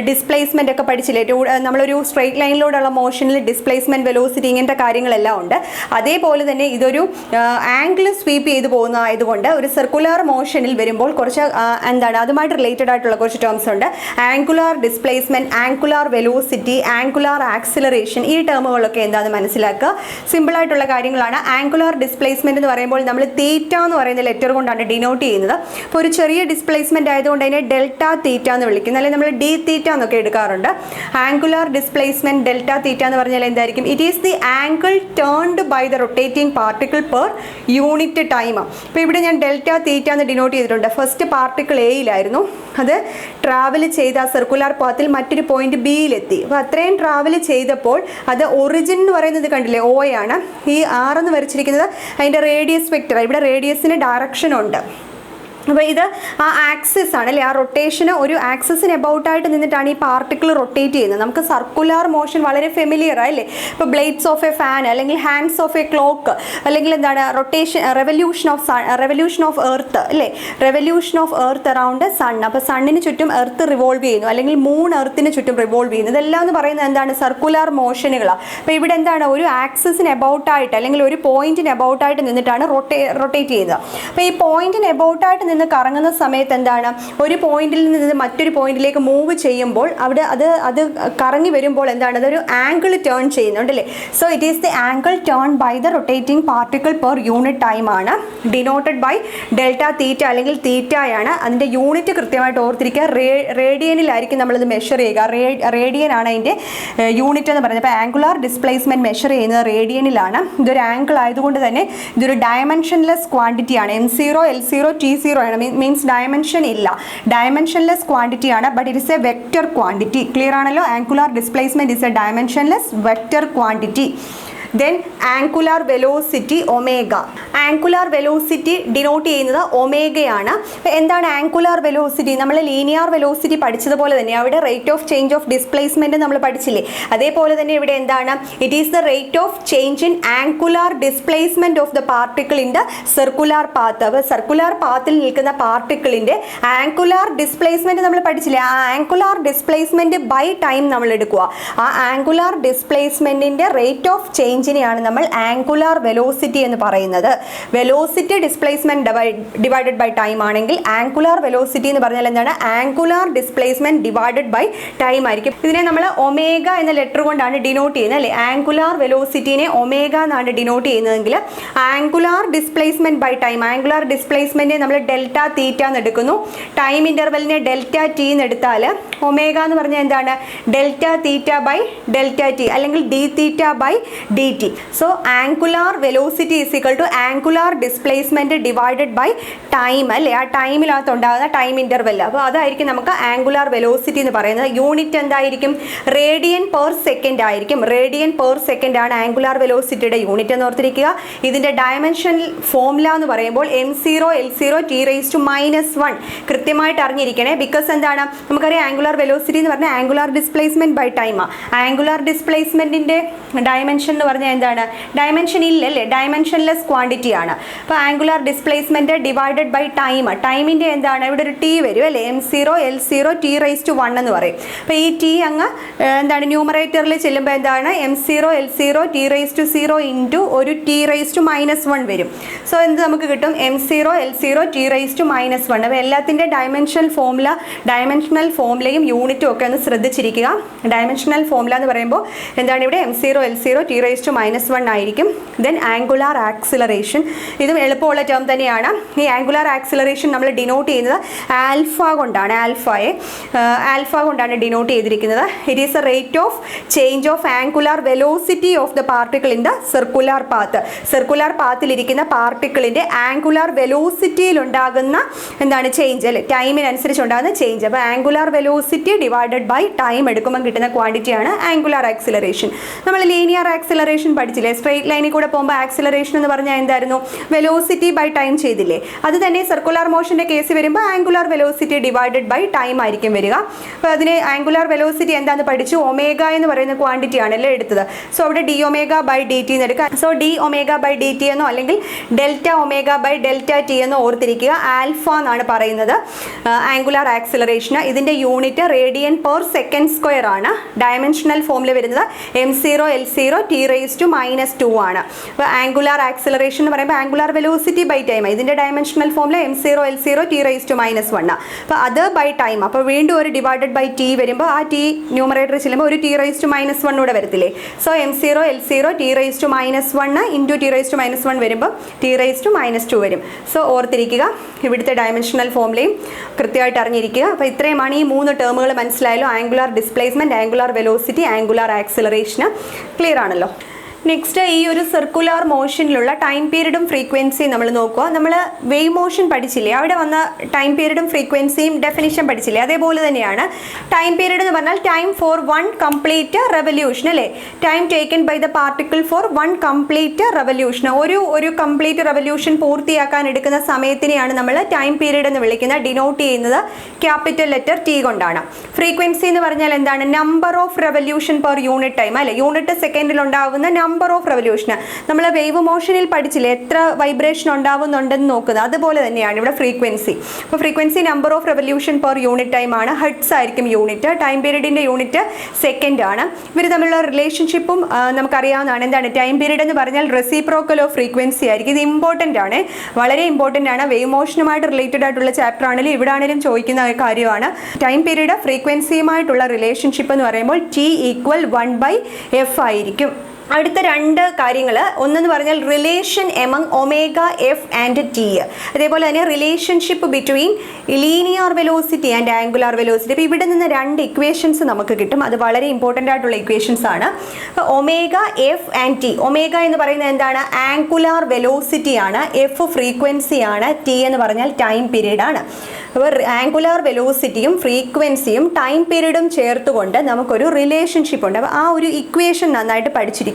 ഡിസ്പ്ലേസ്മെന്റ് ഒക്കെ പഠിച്ചില്ലേ? നമ്മളൊരു സ്ട്രെയിറ്റ് ലൈനിലൂടെയുള്ള മോഷനിൽ ഡിസ്പ്ലേസ്മെന്റ്, വെലോസിറ്റി ഇങ്ങനത്തെ കാര്യങ്ങളെല്ലാം ഉണ്ട്. അതേപോലെ തന്നെ ഇതൊരു ആംഗിൾ സ്വീപ്പ് ചെയ്ത് പോകുന്നതായതുകൊണ്ട് ഒരു സർക്കുലാർ മോഷനിൽ വരുമ്പോൾ കുറച്ച് എന്താണ് അതുമായിട്ട് റിലേറ്റഡ് ആയിട്ടുള്ള കുറച്ച് ടേംസ് ഉണ്ട്. Angular displacement, angular velocity, angular acceleration, ഈ ടേമുകളൊക്കെ എന്താണെന്ന് മനസ്സിലാക്കുക. സിമ്പിൾ ആയിട്ടുള്ള കാര്യങ്ങളാണ്. ആംഗുലാർ ഡിസ്പ്ലേസ്മെന്റ് എന്ന് പറയുമ്പോൾ നമ്മൾ തീറ്റ എന്ന് പറയുന്ന ലെറ്റർ കൊണ്ടാണ് ഡിനോട്ട് ചെയ്യുന്നത്. അപ്പോൾ ഒരു ചെറിയ ഡിസ്പ്ലേസ്മെന്റ് ആയതുകൊണ്ട് അതിനെ ഡെൽറ്റ തീറ്റ എന്ന് വിളിക്കുന്നത്, അല്ലെങ്കിൽ നമ്മൾ ഡി തീറ്റ എന്നൊക്കെ എടുക്കാറുണ്ട്. ആംഗുലാർ ഡിസ്പ്ലേസ്മെന്റ് ഡെൽറ്റ തീറ്റ എന്ന് പറഞ്ഞാൽ എന്തായിരിക്കും? It is the angle turned by the rotating particle per unit time. അപ്പോൾ ഇവിടെ ഞാൻ ഡെൽറ്റ തീറ്റ എന്ന് ഡിനോട്ട് ചെയ്തിട്ടുണ്ട്. ഫസ്റ്റ് പാർട്ടിക്കിൾ എയിലായിരുന്നു, അത് ട്രാവൽ ചെയ്ത സർക്കുലർ പാത്തിൽ മറ്റൊരു പോയിന്റ് ബിയിലെത്തി. അപ്പോൾ അത്രയും ട്രാവൽ ചെയ്തപ്പോൾ അത് ഒറിജിൻ എന്ന് പറയുന്നത് കണ്ടില്ലേ, ഒ ആണ്. ഈ ആർ എന്ന് വരച്ചിരിക്കുന്നത് അതിൻ്റെ റേഡിയസ് വെക്റ്റർ. ഇവിടെ റേഡിയസിന് ഡയറക്ഷൻ ഉണ്ട്. അപ്പോൾ ഇത് ആ ആക്സിസ് ആണ് അല്ലേ, ആ റൊട്ടേഷന് ഒരു ആക്സിസിന് എബൌട്ടായിട്ട് നിന്നിട്ടാണ് ഈ പാർട്ടിക്കിൾ റൊട്ടേറ്റ് ചെയ്യുന്നത്. നമുക്ക് സർക്കുലർ മോഷൻ വളരെ ഫെമിലിയർ ആയില്ലേ. ഇപ്പോൾ ബ്ലേഡ്സ് ഓഫ് എ ഫാൻ, അല്ലെങ്കിൽ ഹാൻഡ്സ് ഓഫ് എ ക്ലോക്ക്, അല്ലെങ്കിൽ എന്താണ് റെവല്യൂഷൻ ഓഫ് എർത്ത് അല്ലേ, revolution of earth around sun. അപ്പോൾ സണ്ണിന് ചുറ്റും എർത്ത് റിവോൾവ് ചെയ്യുന്നു, അല്ലെങ്കിൽ മൂൺ എർത്തിന് ചുറ്റും റിവോൾവ് ചെയ്യുന്നു. ഇതെല്ലാം എന്ന് പറയുന്നത് എന്താണ്? സർക്കുലർ മോഷനുകളാണ്. അപ്പോൾ ഇവിടെ എന്താണ്? ഒരു ആക്സിസിന് എബൌട്ടായിട്ട് അല്ലെങ്കിൽ ഒരു പോയിന്റിന് എബൌട്ടായിട്ട് നിന്നിട്ടാണ് റൊട്ടേറ്റ് ചെയ്യുന്നത്. അപ്പോൾ ഈ പോയിന്റിന് എബൌട്ടായിട്ട് നിന്ന് കറങ്ങുന്ന സമയത്ത് എന്താണ്? ഒരു പോയിന്റിൽ നിന്ന് മറ്റൊരു പോയിന്റിലേക്ക് മൂവ് ചെയ്യുമ്പോൾ അവിടെ അത് കറങ്ങി വരുമ്പോൾ എന്താണ്? അതൊരു ആംഗിൾ ടേൺ ചെയ്യുന്നുണ്ടല്ലേ. So it is the angle turn by the rotating particle per unit time ആണ്, ഡിനോട്ടഡ് ബൈ ഡെൽറ്റ തീറ്റ അല്ലെങ്കിൽ തീറ്റയാണ്. അതിൻ്റെ യൂണിറ്റ് കൃത്യമായിട്ട് ഓർത്തിരിക്കുക. റേഡിയനിലായിരിക്കും നമ്മളിത് മെഷർ ചെയ്യുക. റേഡിയൻ ആണ് അതിൻ്റെ യൂണിറ്റ് എന്ന് പറയുന്നത്. അപ്പോൾ ആംഗുലാർ ഡിസ്പ്ലേസ്മെൻറ്റ് മെഷർ ചെയ്യുന്നത് റേഡിയനിലാണ്. ഇതൊരു ആംഗിൾ ആയതുകൊണ്ട് തന്നെ ഇതൊരു ഡയമെൻഷൻലെസ് ക്വാണ്ടിറ്റിയാണ്. M0 L0 T0 means dimension ഇല്ല, ഡയമെൻഷൻലെസ് ക്വാണ്ടിറ്റി ആണ്. But it is a vector quantity. Clear ആണല്ലോ? Angular displacement is a dimensionless vector quantity. Then angular velocity omega. Angular velocity denote ചെയ്യുന്നത് ഒമേഗയാണ്. എന്താണ് ആംഗുലാർ വെലോസിറ്റി? നമ്മൾ linear velocity പഠിച്ചതുപോലെ തന്നെ അവിടെ rate of change of displacement നമ്മൾ പഠിച്ചില്ലേ, അതേപോലെ തന്നെ ഇവിടെ എന്താണ്? It is the rate of change in angular displacement of the particle in the circular path. അപ്പോൾ സർക്കുലർ പാത്തിൽ നിൽക്കുന്ന പാർട്ടിക്കിളിന്റെ ആംഗുലാർ ഡിസ്പ്ലേസ്മെന്റ് നമ്മൾ പഠിച്ചില്ലേ, ആ ആംഗുലാർ ഡിസ്പ്ലേസ്മെന്റ് ബൈ ടൈം നമ്മൾ എടുക്കുക. ആ ആംഗുലാർ ഡിസ്പ്ലേസ്മെന്റിന്റെ റേറ്റ് ഓഫ് ചേഞ്ച് ാണ് നമ്മൾ ആംഗുലാർ വെലോസിറ്റി എന്ന് പറയുന്നത്. Velocity displacement divided by time ആണെങ്കിൽ ആംഗുലാർ വെലോസിറ്റി എന്ന് പറഞ്ഞാൽ എന്താണ്? Angular displacement divided by time ആയിരിക്കും. ഇതിനെ നമ്മൾ ഒമേഗ എന്ന ലെറ്റർ കൊണ്ടാണ് ഡിനോട്ട് ചെയ്യുന്നത് അല്ലേ. ആംഗുലാർ വെലോസിറ്റിനെ ഒമേഗ എന്നാണ് ഡിനോട്ട് ചെയ്യുന്നതെങ്കിൽ angular displacement by time, angular ഡിസ്പ്ലേസ്മെന്റിനെ നമ്മൾ ഡെൽറ്റ തീറ്റ എന്ന് എടുക്കുന്നു. ടൈം ഇന്റർവെലിനെ ഡെൽറ്റ ടി എന്ന് എടുത്താൽ ഒമേഗ എന്ന് പറഞ്ഞാൽ എന്താണ്? Delta theta by delta T, അല്ലെങ്കിൽ D theta by D dt. So angular velocity is equal to angular displacement divided by time അല്ലേ. ആ ടൈമിനകത്ത് ഉണ്ടാകുന്ന ടൈം ഇൻ്റർവെൽ. അപ്പോൾ അതായിരിക്കും നമുക്ക് ആംഗുലാർ വെലോസിറ്റി എന്ന് പറയുന്നത്. യൂണിറ്റ് എന്തായിരിക്കും? റേഡിയൻ പെർ സെക്കൻഡ് ആയിരിക്കും. റേഡിയൻ പെർ സെക്കൻഡ് ആണ് ആംഗുലാർ വെലോസിറ്റിയുടെ യൂണിറ്റ് എന്ന് ഓർത്തിരിക്കുക. ഇതിൻ്റെ ഡയമെൻഷൻ ഫോർമുല എന്ന് പറയുമ്പോൾ M0 L0 T⁻⁻1 കൃത്യമായിട്ട് അറിഞ്ഞിരിക്കണേ. ബിക്കോസ് എന്താണ്? നമുക്കറിയാം ആംഗുലാർ വെലോസിറ്റി എന്ന് പറഞ്ഞാൽ ആംഗുലാർ ഡിസ്പ്ലേസ്മെന്റ് ബൈ ടൈമാണ്. ആംഗുലാർ ഡിസ്പ്ലേസ്മെന്റിന്റെ ഡയമെൻഷൻ എന്ന് പറഞ്ഞാൽ എന്താണ്? ഡയമെൻഷൻ ഇല്ലല്ലേ, ഡയമെൻഷൻലെസ് ക്വാണ്ടിറ്റി ആണ്. അപ്പോൾ angular displacement divided by time, ടൈമിൻ്റെ എന്താണ്? ഇവിടെ ഒരു ടി വരും അല്ലേ, M0 L0 T⁻1 എന്ന് പറയും. അപ്പോൾ ഈ ടി അങ്ങ് എന്താണ് ന്യൂമറേറ്ററിൽ ചെല്ലുമ്പോൾ എന്താണ്? M0 L0 T⁻0 ഇൻറ്റു ഒരു T⁻⁻1 വരും. സോ എന്ത് നമുക്ക് കിട്ടും? M0 L0 T⁻⁻1. അപ്പോൾ എല്ലാത്തിൻ്റെ ഡയമെൻഷണൽ ഫോർമുലയും യൂണിറ്റും ഒക്കെ ഒന്ന് ശ്രദ്ധിച്ചിരിക്കുക. ഡയമെൻഷണൽ ഫോർമുല എന്ന് പറയുമ്പോൾ എന്താണ്? ഇവിടെ M0 L0 T⁻⁻1 ആയിരിക്കും. ദെൻ ആംഗുലാർ ആക്സിലറേഷൻ, ഇതും എളുപ്പമുള്ള ടേം തന്നെയാണ്. ഈ ആംഗുലാർ ആക്സിലറേഷൻ നമ്മൾ ഡിനോട്ട് ചെയ്യുന്നത് ആൽഫ കൊണ്ടാണ്. ആൽഫ കൊണ്ടാണ് ഡിനോട്ട് ചെയ്തിരിക്കുന്നത്. It is a rate of change of angular velocity of the particle in the circular path. Circular പാത്തിലിരിക്കുന്ന പാർട്ടിക്കിളിൻ്റെ ആംഗുലാർ വെലോസിറ്റിയിൽ ഉണ്ടാകുന്ന എന്താണ്? ചേഞ്ച് അല്ലേ, ടൈമിനനുസരിച്ച് ഉണ്ടാകുന്ന ചേഞ്ച്. അപ്പോൾ angular velocity divided by time എടുക്കുമ്പോൾ കിട്ടുന്ന ക്വാണ്ടിറ്റിയാണ് ആംഗുലാർ ആക്സിലറേഷൻ. നമ്മൾ ലീനിയർ ആക്സിലറേഷൻ പഠിച്ചില്ലേ? സ്ട്രെയിറ്റ് ലൈനിൽ കൂടെ പോകുമ്പോൾ ആക്സിലറേഷൻ എന്ന് പറഞ്ഞാൽ എന്തായിരുന്നു? വെലോസിറ്റി ബൈ ടൈം ചെയ്തില്ലേ? അത് തന്നെ സർക്കുലർ മോഷൻ്റെ കേസ് വരുമ്പോൾ angular velocity divided by time ആയിരിക്കും വരിക. അപ്പോൾ അതിന് ആംഗുലാർ വെലോസിറ്റി എന്താണെന്ന് പഠിച്ചു. ഒമേഗ എന്ന് പറയുന്ന ക്വാണ്ടിറ്റി ആണല്ലേ എടുത്തത്. സോ അവിടെ d omega by d t എന്ന് എടുക്കുക. So d omega by d t എന്നോ അല്ലെങ്കിൽ delta omega by delta t എന്നോ ഓർത്തിരിക്കുക. ആൽഫ എന്നാണ് പറയുന്നത് ആംഗുലാർ ആക്സിലറേഷന്. ഇതിൻ്റെ unit radian per second square ആണ്. ഡയമെൻഷണൽ ഫോമിൽ വരുന്നത് M0 L0 T⁻⁻1 T⁻². ആണ്. അപ്പോൾ ആംഗുലാർ ആക്സിലറേഷൻ എന്ന് പറയുമ്പോൾ ആംഗുലാർ വെലോസിറ്റി ബൈ ടൈം. ഇതിൻ്റെ ഡയമെൻഷണൽ ഫോമിൽ m0L0 T⁻⁻1. അപ്പോൾ അത് ബൈ ടൈം. അപ്പോൾ വീണ്ടും ഒരു ഡിവൈഡഡ് ബൈ ടി വരുമ്പോൾ ആ ടി ന്യൂമറേറ്റർ ചെല്ലുമ്പോൾ ഒരു T⁻⁻1 കൂടെ വരത്തില്ലേ. So m0L0 T⁻⁻1 into T⁻⁻1 വരുമ്പോൾ T⁻⁻2 വരും. സോ ഓർത്തിരിക്കുക, ഇവിടുത്തെ ഡയമെൻഷണൽ ഫോമിലെയും കൃത്യമായിട്ട് അറിഞ്ഞിരിക്കുക. അപ്പോൾ ഇത്രയുമാണ് ഈ 3 ടേമുകൾ മനസ്സിലായല്ലോ. Angular displacement, angular velocity, angular ആക്സിലറേഷന്. ക്ലിയർ ആണല്ലോ. നെക്സ്റ്റ് ഈ ഒരു സർക്കുലാർ മോഷനിലുള്ള ടൈം പീരീഡും ഫ്രീക്വൻസിയും നമ്മൾ നോക്കുക. നമ്മൾ വേവ് മോഷൻ പഠിച്ചില്ലേ, അവിടെ വന്ന ടൈം പീരീഡും ഫ്രീക്വൻസിയും ഡെഫിനിഷൻ പഠിച്ചില്ലേ, അതേപോലെ തന്നെയാണ് ടൈം പീരീഡ് എന്ന് പറഞ്ഞാൽ time for one complete revolution അല്ലേ. Time taken by the particle for one complete revolution. ഒരു കംപ്ലീറ്റ് റെവല്യൂഷൻ പൂർത്തിയാക്കാൻ എടുക്കുന്ന സമയത്തിനെയാണ് നമ്മൾ ടൈം പീരീഡ് എന്ന് വിളിക്കുന്നത്. ഡിനോട്ട് ചെയ്യുന്നത് ക്യാപിറ്റൽ ലെറ്റർ ടി കൊണ്ടാണ്. ഫ്രീക്വൻസി എന്ന് പറഞ്ഞാൽ എന്താണ്? Number of revolution per unit time അല്ലെ. യൂണിറ്റ് സെക്കൻഡിൽ ഉണ്ടാകുന്ന നമ്പർ ഓഫ് റെവല്യൂഷൻ. നമ്മൾ വേവ് മോഷനിൽ പഠിച്ചില്ലേ എത്ര വൈബ്രേഷൻ ഉണ്ടാവുന്നുണ്ടെന്ന് നോക്കുന്നത്, അതുപോലെ തന്നെയാണ് ഇവിടെ ഫ്രീക്വൻസി. അപ്പോൾ frequency number of revolution per unit time ആണ്. ഹെർട്സ് ആയിരിക്കും യൂണിറ്റ്. ടൈം പീരീഡിന്റെ യൂണിറ്റ് സെക്കൻഡ് ആണ്. ഇവർ തമ്മിലുള്ള റിലേഷൻഷിപ്പും നമുക്കറിയാവുന്നതാണ്. എന്താണ് ടൈം പീരീഡ് എന്ന് പറഞ്ഞാൽ? റെസിപ്രോക്കൽ ഓഫ് ഫ്രീക്വൻസി ആയിരിക്കും. ഇത് ഇമ്പോർട്ടൻ്റ് ആണ്, വളരെ ഇമ്പോർട്ടൻ്റ് ആണ്. വേവ് മോഷനുമായിട്ട് റിലേറ്റഡ് ആയിട്ടുള്ള ചാപ്റ്റർ ആണെങ്കിലും ഇവിടെ ആണെങ്കിലും ചോദിക്കുന്ന കാര്യമാണ്. ടൈം പീരീഡ് ഫ്രീക്വൻസിയുമായിട്ടുള്ള റിലേഷൻഷിപ്പ് എന്ന് പറയുമ്പോൾ T=1/f ആയിരിക്കും. അടുത്ത 2 കാര്യങ്ങൾ, ഒന്നെന്ന് പറഞ്ഞാൽ relation among omega F and T. അതേപോലെ തന്നെ relationship between linear velocity and angular velocity. അപ്പോൾ ഇവിടെ നിന്ന് 2 ഇക്വേഷൻസ് നമുക്ക് കിട്ടും. അത് വളരെ ഇമ്പോർട്ടൻ്റ് ആയിട്ടുള്ള ഇക്വേഷൻസ് ആണ്. അപ്പോൾ omega F and T. Omega എന്ന് പറയുന്നത് എന്താണ്? ആംഗുലാർ വെലോസിറ്റി ആണ്. എഫ് ഫ്രീക്വൻസി ആണ്. ടി എന്ന് പറഞ്ഞാൽ ടൈം പീരീഡ് ആണ്. അപ്പോൾ ആംഗുലാർ വെലോസിറ്റിയും ഫ്രീക്വൻസിയും ടൈം പീരീഡും ചേർത്തുകൊണ്ട് നമുക്കൊരു റിലേഷൻഷിപ്പ് ഉണ്ട്. അപ്പോൾ ആ ഒരു ഇക്വേഷൻ നന്നായിട്ട് പഠിച്ചിരിക്കുക.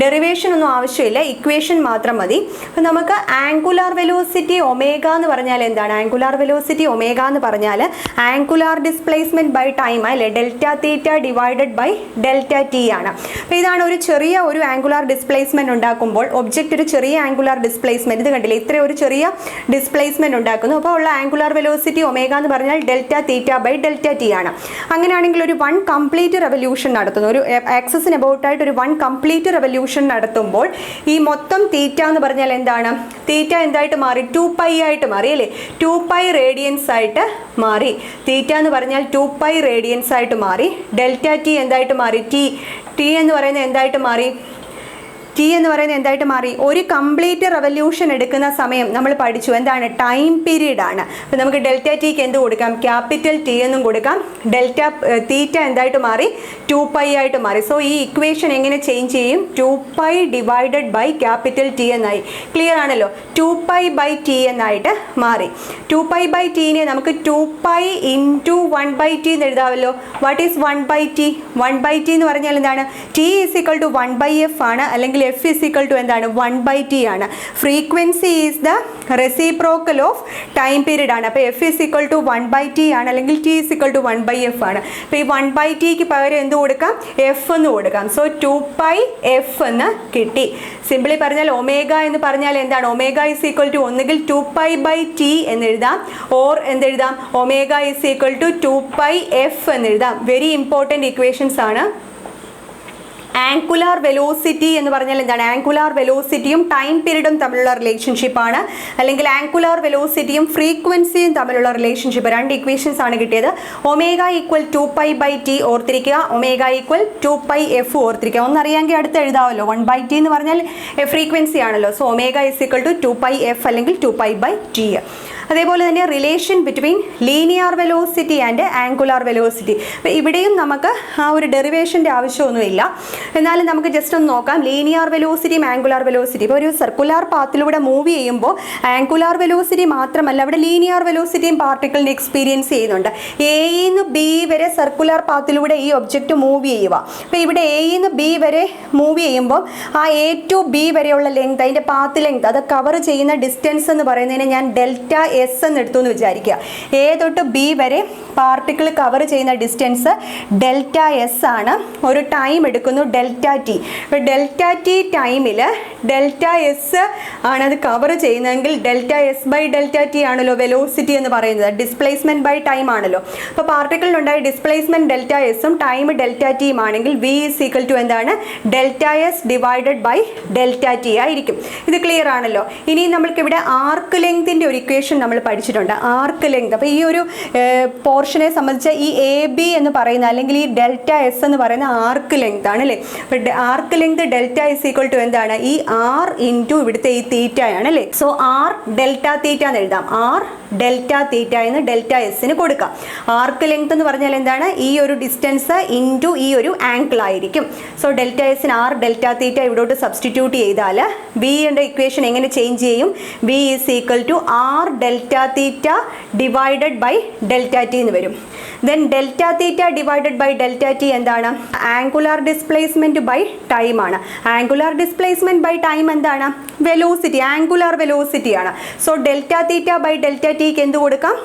ഡെറിവേഷൻ ഒന്നും ആവശ്യമില്ല, ഇക്വേഷൻ മാത്രം മതി. അപ്പോൾ നമുക്ക് ആംഗുലാർ വെലോസിറ്റി ഒമേഗ എന്ന് പറഞ്ഞാൽ എന്താണ്? ആംഗുലാർ വെലോസിറ്റി ഒമേഗ എന്ന് പറഞ്ഞാൽ ആംഗുലാർ ഡിസ്പ്ലേസ്മെൻറ്റ് ബൈ ടൈം അല്ലേ. Delta theta divided by delta t ആണ്. അപ്പോൾ ഇതാണ് ഒരു ചെറിയ ഒരു ആംഗുലാർ ഡിസ്പ്ലേസ്മെൻറ്റ് ഉണ്ടാക്കുമ്പോൾ ഒബ്ജക്റ്റ് ഒരു ചെറിയ ആംഗുലാർ ഡിസ്പ്ലേസ്മെൻറ്റ്, ഇത് കണ്ടില്ലേ, ഇത്ര ഒരു ചെറിയ ഡിസ്പ്ലേസ്മെൻറ്റ് ഉണ്ടാക്കുന്നു. അപ്പോൾ ഉള്ള ആംഗുലാർ വെലോസിറ്റി ഒമേഗ എന്ന് പറഞ്ഞാൽ delta theta by delta t ആണ്. അങ്ങനെയാണെങ്കിൽ ഒരു 1 കംപ്ലീറ്റ് റെവല്യൂഷൻ നടത്തുന്നു, ഒരു ആക്സിസിന് അബൌട്ടായിട്ട് ഒരു 1 കംപ്ലീറ്റ് റെവല്യൂഷൻ നടത്തുമ്പോൾ ഈ മൊത്തം തീറ്റ എന്ന് പറഞ്ഞാൽ എന്താണ്? തീറ്റ എന്തായിട്ട് മാറി? 2π ആയിട്ട് മാറി അല്ലേ. 2π റേഡിയൻസ് ആയിട്ട് മാറി. തീറ്റ എന്ന് പറഞ്ഞാൽ 2π റേഡിയൻസ് ആയിട്ട് മാറി. ഡെൽറ്റ ടി എന്തായിട്ട് മാറി? ടി എന്ന് പറയുന്നത് എന്തായിട്ട് മാറി? ടി എന്ന് പറയുന്നത് എന്തായിട്ട് മാറി? ഒരു കംപ്ലീറ്റ് റെവല്യൂഷൻ എടുക്കുന്ന സമയം നമ്മൾ പഠിച്ചു എന്താണ്? ടൈം പീരീഡ് ആണ്. അപ്പോൾ നമുക്ക് ഡെൽറ്റ ടിക്ക് എന്ത് കൊടുക്കാം? ക്യാപിറ്റൽ ടി എന്നും കൊടുക്കാം. ഡെൽറ്റ തീറ്റ എന്തായിട്ട് മാറി? 2π ആയിട്ട് മാറി. സോ ഈ ഇക്വേഷൻ എങ്ങനെ ചേഞ്ച് ചെയ്യും? 2π ഡിവൈഡഡ് ബൈ ക്യാപിറ്റൽ ടി എന്നായി. ക്ലിയർ ആണല്ലോ. 2π ബൈ ടി എന്നായിട്ട് മാറി. 2π ബൈ ടീനെ നമുക്ക് 2π ഇൻറ്റു 1/t എന്ന് എഴുതാമല്ലോ. What is 1/t? 1/t എന്ന് പറഞ്ഞാൽ എന്താണ്? T = 1/f ആണ്, അല്ലെങ്കിൽ F = എന്താണ്? 1/t ആണ്. Frequency is the reciprocal of time period ആണ്. അപ്പോൾ F = 1/t ആണ്, അല്ലെങ്കിൽ T = 1/f ആണ്. അപ്പോൾ ഈ 1/tക്ക് പകരം എന്ത് കൊടുക്കാം? F എന്ന് കൊടുക്കാം. സോ 2πf എന്ന് കിട്ടി. സിംപിളി പറഞ്ഞാൽ ഒമേഗ എന്ന് പറഞ്ഞാൽ എന്താണ്? ഒമേഗ = ഒന്നുകിൽ 2π/t എന്ന് എഴുതാം, ഓർ എന്തെഴുതാം? ഒമേഗ = 2πf എന്ന് എഴുതാം. വെരി ഇമ്പോർട്ടൻറ്റ് ഇക്വേഷൻസ് ആണ്. ആംഗുലാർ വെലോസിറ്റി എന്ന് പറഞ്ഞാൽ എന്താണ്? ആംഗുലാർ വെലോസിറ്റിയും ടൈം പീരീഡും തമ്മിലുള്ള റിലേഷൻഷിപ്പ് ആണ്, അല്ലെങ്കിൽ ആംഗുലാർ വെലോസിറ്റിയും ഫ്രീക്വൻസിയും തമ്മിലുള്ള റിലേഷൻഷിപ്പ്. 2 ഇക്വേഷൻസ് ആണ് കിട്ടിയത്. ഒമേഗ = 2π/t ഓർത്തിരിക്കുക, ഒമേഗ = 2πf ഓർത്തിരിക്കുക. ഒന്നറിയാമെങ്കിൽ അടുത്ത് എഴുതാമല്ലോ. 1/t എന്ന് പറഞ്ഞാൽ ഫ്രീക്വൻസി ആണല്ലോ. സോ ഒമേഗ = 2πf അല്ലെങ്കിൽ 2π/t. അതേപോലെ തന്നെ relation between linear velocity and angular velocity. അപ്പോൾ ഇവിടെയും നമുക്ക് ആ ഒരു ഡെറിവേഷൻ്റെ ആവശ്യമൊന്നുമില്ല. എന്നാലും നമുക്ക് ജസ്റ്റ് ഒന്ന് നോക്കാം. ലീനിയർ വെലോസിറ്റിയും ആംഗുലാർ വെലോസിറ്റി. ഇപ്പോൾ ഒരു സർക്കുലാർ പാത്തിലൂടെ മൂവ് ചെയ്യുമ്പോൾ ആംഗുലാർ വെലോസിറ്റി മാത്രമല്ല, അവിടെ ലീനിയർ വെലോസിറ്റിയും പാർട്ടിക്കിളിന് എക്സ്പീരിയൻസ് ചെയ്യുന്നുണ്ട്. എയിൽ നിന്ന് ബി വരെ സർക്കുലാർ പാത്തിലൂടെ ഈ ഒബ്ജക്റ്റ് മൂവ് ചെയ്യുക. അപ്പോൾ ഇവിടെ എയിൽ നിന്ന് ബി വരെ മൂവ് ചെയ്യുമ്പോൾ ആ A to B വരെയുള്ള ലെങ്ത്, അതിൻ്റെ പാത്ത് ലെങ്ത്, അത് കവർ ചെയ്യുന്ന ഡിസ്റ്റൻസ് എന്ന് പറയുന്നതിന് ഞാൻ ഡെൽറ്റ എസ് എന്ന് എടുത്തു എന്ന് വിചാരിക്കുക. എ തൊട്ട് ബി വരെ പാർട്ടിക്കിൾ കവർ ചെയ്യുന്ന ഡിസ്റ്റൻസ് ഡെൽറ്റ എസ് ആണ്. ഒരു ടൈം എടുക്കുന്നു ഡെൽറ്റ ടി. ഇപ്പോൾ ഡെൽറ്റ ടി ടൈമിൽ ഡെൽറ്റ എസ് ആണ് അത് കവർ ചെയ്യുന്നതെങ്കിൽ delta s by delta t ആണല്ലോ വെലോസിറ്റി എന്ന് പറയുന്നത്. ഡിസ്പ്ലേസ്മെൻറ്റ് ബൈ ടൈം ആണല്ലോ. അപ്പോൾ പാർട്ടിക്കിളിനുണ്ടായ ഡിസ്പ്ലേസ്മെൻറ്റ് ഡെൽറ്റ എസും ടൈം ഡെൽറ്റ ടിയും ആണെങ്കിൽ വി ഈസ് ഈക്വൽ ടു എന്താണ്? Delta s divided by delta t ആയിരിക്കും. ഇത് ക്ലിയർ ആണല്ലോ. ഇനി നമ്മൾക്കിവിടെ ആർക്ക് ലെങ്തിൻ്റെ ഒരു ഇക്വേഷൻ നമ്മൾ പഠിച്ചിട്ടുണ്ട്. ആർക്ക് ലെങ്ത്, അപ്പോൾ ഈ ഒരു പോർഷനെ സംബന്ധിച്ച് ഈ എ ബി എന്ന് പറയുന്ന അല്ലെങ്കിൽ ഈ ഡെൽറ്റ എസ് എന്ന് പറയുന്ന ആർക്ക് ലെങ്ത് ആണ് അല്ലേ. അപ്പോൾ arc length delta is equal to എന്താണ്? ഈ ആർ ഇൻറ്റു ഇവിടുത്തെ ഈ തീറ്റ ആണ് അല്ലേ. സോ ആർ ഡെൽറ്റ തീറ്റ എന്ന് എഴുതാം. ആർ ഡെൽറ്റ തീറ്റ എന്ന് ഡെൽറ്റ എസിന് കൊടുക്കാം. ആർക്ക് ലെങ്ത് എന്ന് പറഞ്ഞാൽ എന്താണ്? ഈ ഒരു ഡിസ്റ്റൻസ് ഇൻറ്റു ഈ ഒരു ആംഗിൾ ആയിരിക്കും. സോ ഡെൽറ്റ എസിന് ആർ ഡെൽറ്റ തീറ്റ ഇവിടോട്ട് സബ്സ്റ്റിറ്റ്യൂട്ട് ചെയ്താൽ വിയുടെ ഇക്വേഷൻ എങ്ങനെ ചേഞ്ച് ചെയ്യും? V is equal to r delta theta divided by delta T എന്ന് വരും. Then delta theta divided by delta t എന്താണ്? ആംഗുലാർ ഡിസ്പ്ലേസ്മെൻറ്റ് ബൈ ടൈം ആണ്. ആംഗുലാർ ഡിസ്പ്ലേസ്മെൻറ്റ് ബൈ ടൈം എന്താണ്? വെലോസിറ്റി, ആംഗുലാർ വെലോസിറ്റി ആണ്. So delta theta by delta ടിക്ക് എന്ത് കൊടുക്കാം?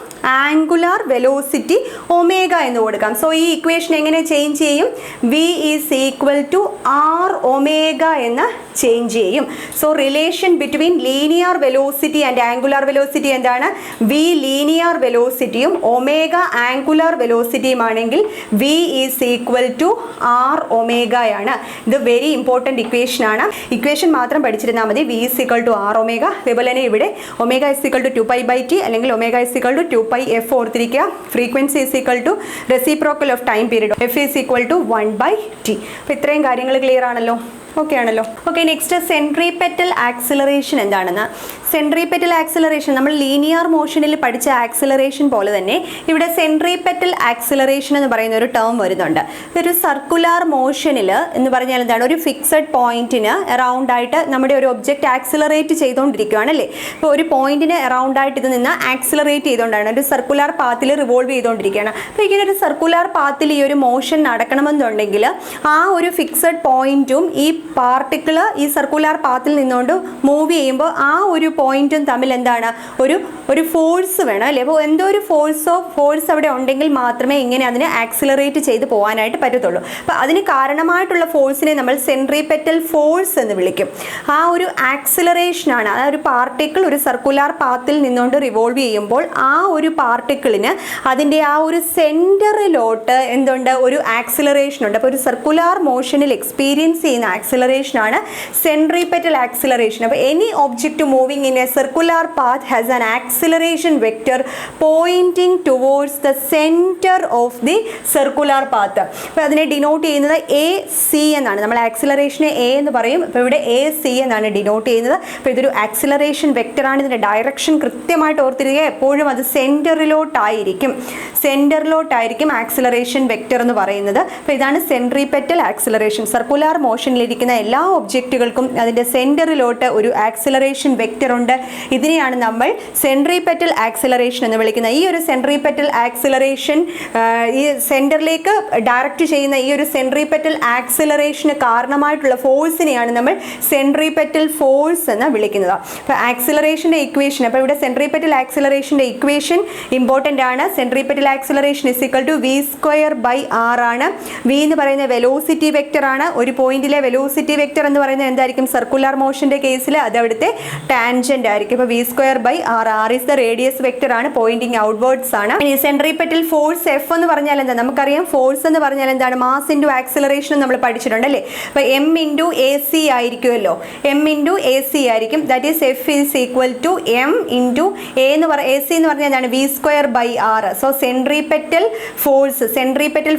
Angular velocity omega എന്ന് കൊടുക്കാം. സോ ഈ ഇക്വേഷൻ എങ്ങനെ ചേഞ്ച് ചെയ്യും? V is equal to R omega എന്ന് ചേഞ്ച് ചെയ്യും. So relation between linear velocity and angular velocity എന്താണ്? വി ലീനിയർ വെലോസിറ്റിയും ഒമേഗ ആംഗുലാർ വെലോസിറ്റിയും ആണെങ്കിൽ V is equal to R ഒമേഗയാണ്. ഇത് വെരി ഇമ്പോർട്ടൻറ്റ് ഇക്വേഷൻ ആണ്. ഇക്വേഷൻ മാത്രം പഠിച്ചിരുന്നാൽ മതി. V is equal to R omega. അതേപോലെ തന്നെ ഇവിടെ omega is equal to 2π/t അല്ലെങ്കിൽ omega is equal to 2πf ഓർത്തിരിക്കുക. Frequency is equal to reciprocal of time period. F is equal to 1/t. അപ്പോൾ ഇത്രയും കാര്യങ്ങൾ ക്ലിയർ ആണല്ലോ. ഓക്കെ ആണല്ലോ. ഓക്കെ, നെക്സ്റ്റ് സെൻട്രിപെറ്റൽ ആക്സിലറേഷൻ എന്താണെന്ന്. സെൻട്രിപെറ്റൽ ആക്സിലറേഷൻ നമ്മൾ linear മോഷനിൽ പഠിച്ച ആക്സിലറേഷൻ പോലെ തന്നെ ഇവിടെ സെൻട്രിപെറ്റൽ ആക്സിലറേഷൻ എന്ന് പറയുന്ന ഒരു ടേം വരുന്നുണ്ട്. ഒരു സർക്കുലാർ മോഷനിൽ എന്ന് പറഞ്ഞാൽ എന്താണ്? ഒരു ഫിക്സഡ് പോയിന്റിന് അറൗണ്ട് ആയിട്ട് നമ്മുടെ ഒരു ഒബ്ജക്റ്റ് ആക്സിലറേറ്റ് ചെയ്തുകൊണ്ടിരിക്കുകയാണ് അല്ലേ. ഇപ്പോൾ ഒരു പോയിന്റിന് അറൗണ്ട് ആയിട്ട് ഇത് നിന്ന് ആക്സിലറേറ്റ് ചെയ്തുകൊണ്ടാണ് ഒരു സർക്കുലാർ പാത്തിൽ റിവോൾവ് ചെയ്തുകൊണ്ടിരിക്കുകയാണ്. അപ്പോൾ ഇങ്ങനെ ഒരു സർക്കുലാർ പാത്തിൽ ഈ ഒരു മോഷൻ നടക്കണമെന്നുണ്ടെങ്കിൽ ആ ഒരു ഫിക്സഡ് പോയിന്റും ഈ പാർട്ടിക്കിൾ ഈ സർക്കുലാർ പാത്തിൽ നിന്നുകൊണ്ട് മൂവ് ചെയ്യുമ്പോൾ ആ ഒരു പോയിന്റും തമ്മിൽ എന്താണ്? ഒരു ഫോഴ്സ് വേണം അല്ലേ. അപ്പോൾ എന്തോ ഒരു ഫോഴ്സ് അവിടെ ഉണ്ടെങ്കിൽ മാത്രമേ ഇങ്ങനെ അതിനെ ആക്സിലറേറ്റ് ചെയ്ത് പോകാനായിട്ട് പറ്റത്തുള്ളൂ. അപ്പോൾ അതിന് കാരണമായിട്ടുള്ള ഫോഴ്സിനെ നമ്മൾ സെൻട്രിപെറ്റൽ ഫോഴ്സ് എന്ന് വിളിക്കും. ആ ഒരു ആക്സിലറേഷനാണ്. ആ ഒരു പാർട്ടിക്കിൾ ഒരു സർക്കുലാർ പാത്തിൽ നിന്നുകൊണ്ട് റിവോൾവ് ചെയ്യുമ്പോൾ ആ ഒരു പാർട്ടിക്കിളിന് അതിൻ്റെ ആ ഒരു സെൻറ്ററിലോട്ട് എന്തുണ്ട്? ഒരു ആക്സിലറേഷൻ ഉണ്ട്. അപ്പോൾ ഒരു സർക്കുലാർ മോഷനിൽ എക്സ്പീരിയൻസ് ചെയ്യുന്ന ആക്സിലറേഷനാണ് സെൻട്രിപെറ്റൽ ആക്സിലറേഷൻ. അപ്പോൾ any object moving in A circular path has an acceleration vector pointing towards the centre of the circular path. അപ്പോൾ അതിനെ ഡിനോട്ട് ചെയ്യുന്നത് AC എന്നാണ്. നമ്മൾ ആക്സിലറേഷനെ A എന്ന് പറയും. അപ്പോൾ ഇവിടെ AC എന്നാണ് ഡിനോട്ട് ചെയ്യുന്നത്. അപ്പോൾ ഇതൊരു ആക്സിലറേഷൻ വെക്റ്ററാണ്. ഇതിൻ്റെ ഡയറക്ഷൻ കൃത്യമായിട്ട് ഓർത്തിരിക്കുക. എപ്പോഴും അത് സെൻറ്ററിലോട്ടായിരിക്കും ആക്സിലറേഷൻ വെക്റ്റർ എന്ന് പറയുന്നത്. അപ്പോൾ ഇതാണ് സെൻട്രിപെറ്റൽ ആക്സിലറേഷൻ. സർക്കുലാർ മോഷനിലിരിക്കുന്ന എല്ലാ ഒബ്ജക്റ്റുകൾക്കും അതിൻ്റെ സെൻറ്ററിലോട്ട് ഒരു ആക്സിലറേഷൻ വെക്റ്റർ ഉണ്ട്. ഇതിനെയാണ് നമ്മൾ സെൻട്രിപെറ്റൽ ആക്സിലറേഷൻ എന്ന് വിളിക്കുന്നത്. ഈ ഒരു സെൻട്രിപെറ്റൽ ആക്സിലറേഷൻ ഈ സെൻറ്ററിലേക്ക് ഡയറക്റ്റ് ചെയ്യുന്ന ഈ ഒരു സെൻട്രിപെറ്റൽ ആക്സിലറേഷന് കാരണമായിട്ടുള്ള ഫോഴ്സിനെയാണ് നമ്മൾ സെൻട്രിപെറ്റൽ ഫോഴ്സ് എന്ന് വിളിക്കുന്നത്. അപ്പോൾ ആക്സിലറേഷൻ്റെ ഇക്വേഷൻ, അപ്പോൾ ഇവിടെ സെൻട്രിപെറ്റൽ ആക്സിലറേഷൻ്റെ ഇക്വേഷൻ ഇമ്പോർട്ടൻ്റ് ആണ്. Centripetal acceleration is equal to v²/r ആണ്. v എന്ന് പറയുന്ന വെലോസിറ്റി വെക്റ്റർ ആണ്. ഒരു പോയിന്റിലെ വെലോസിറ്റി വെക്റ്റർ എന്ന് പറയുന്നത് എന്തായിരിക്കും? സർക്കുലാർ മോഷൻ്റെ കേസിൽ അത് അവിടുത്തെ ടാൻജൻ്റ് ആയിരിക്കും. ഇപ്പോൾ v²/r. r is the radius vector ആണ്. പോയിന്റിങ് ഔട്ട്വേർഡ്സ് ആണ്. ഇനി സെൻട്രിപെറ്റൽ ഫോഴ്സ് F എന്ന് പറഞ്ഞാൽ എന്താ? നമുക്കറിയാം ഫോഴ്സ് എന്ന് പറഞ്ഞാൽ എന്താണ്? മാസ് ഇൻറ്റു ആക്സിലറേഷൻ നമ്മൾ പഠിച്ചിട്ടുണ്ടല്ലേ. അപ്പോൾ m ഇൻറ്റു AC ആയിരിക്കുമല്ലോ. m ഇൻറ്റു AC ആയിരിക്കും. That is F is equal to m into AC എന്ന് പറഞ്ഞാൽ എന്താണ്? v²/r. സോ സെൻട്രിപെറ്റൽ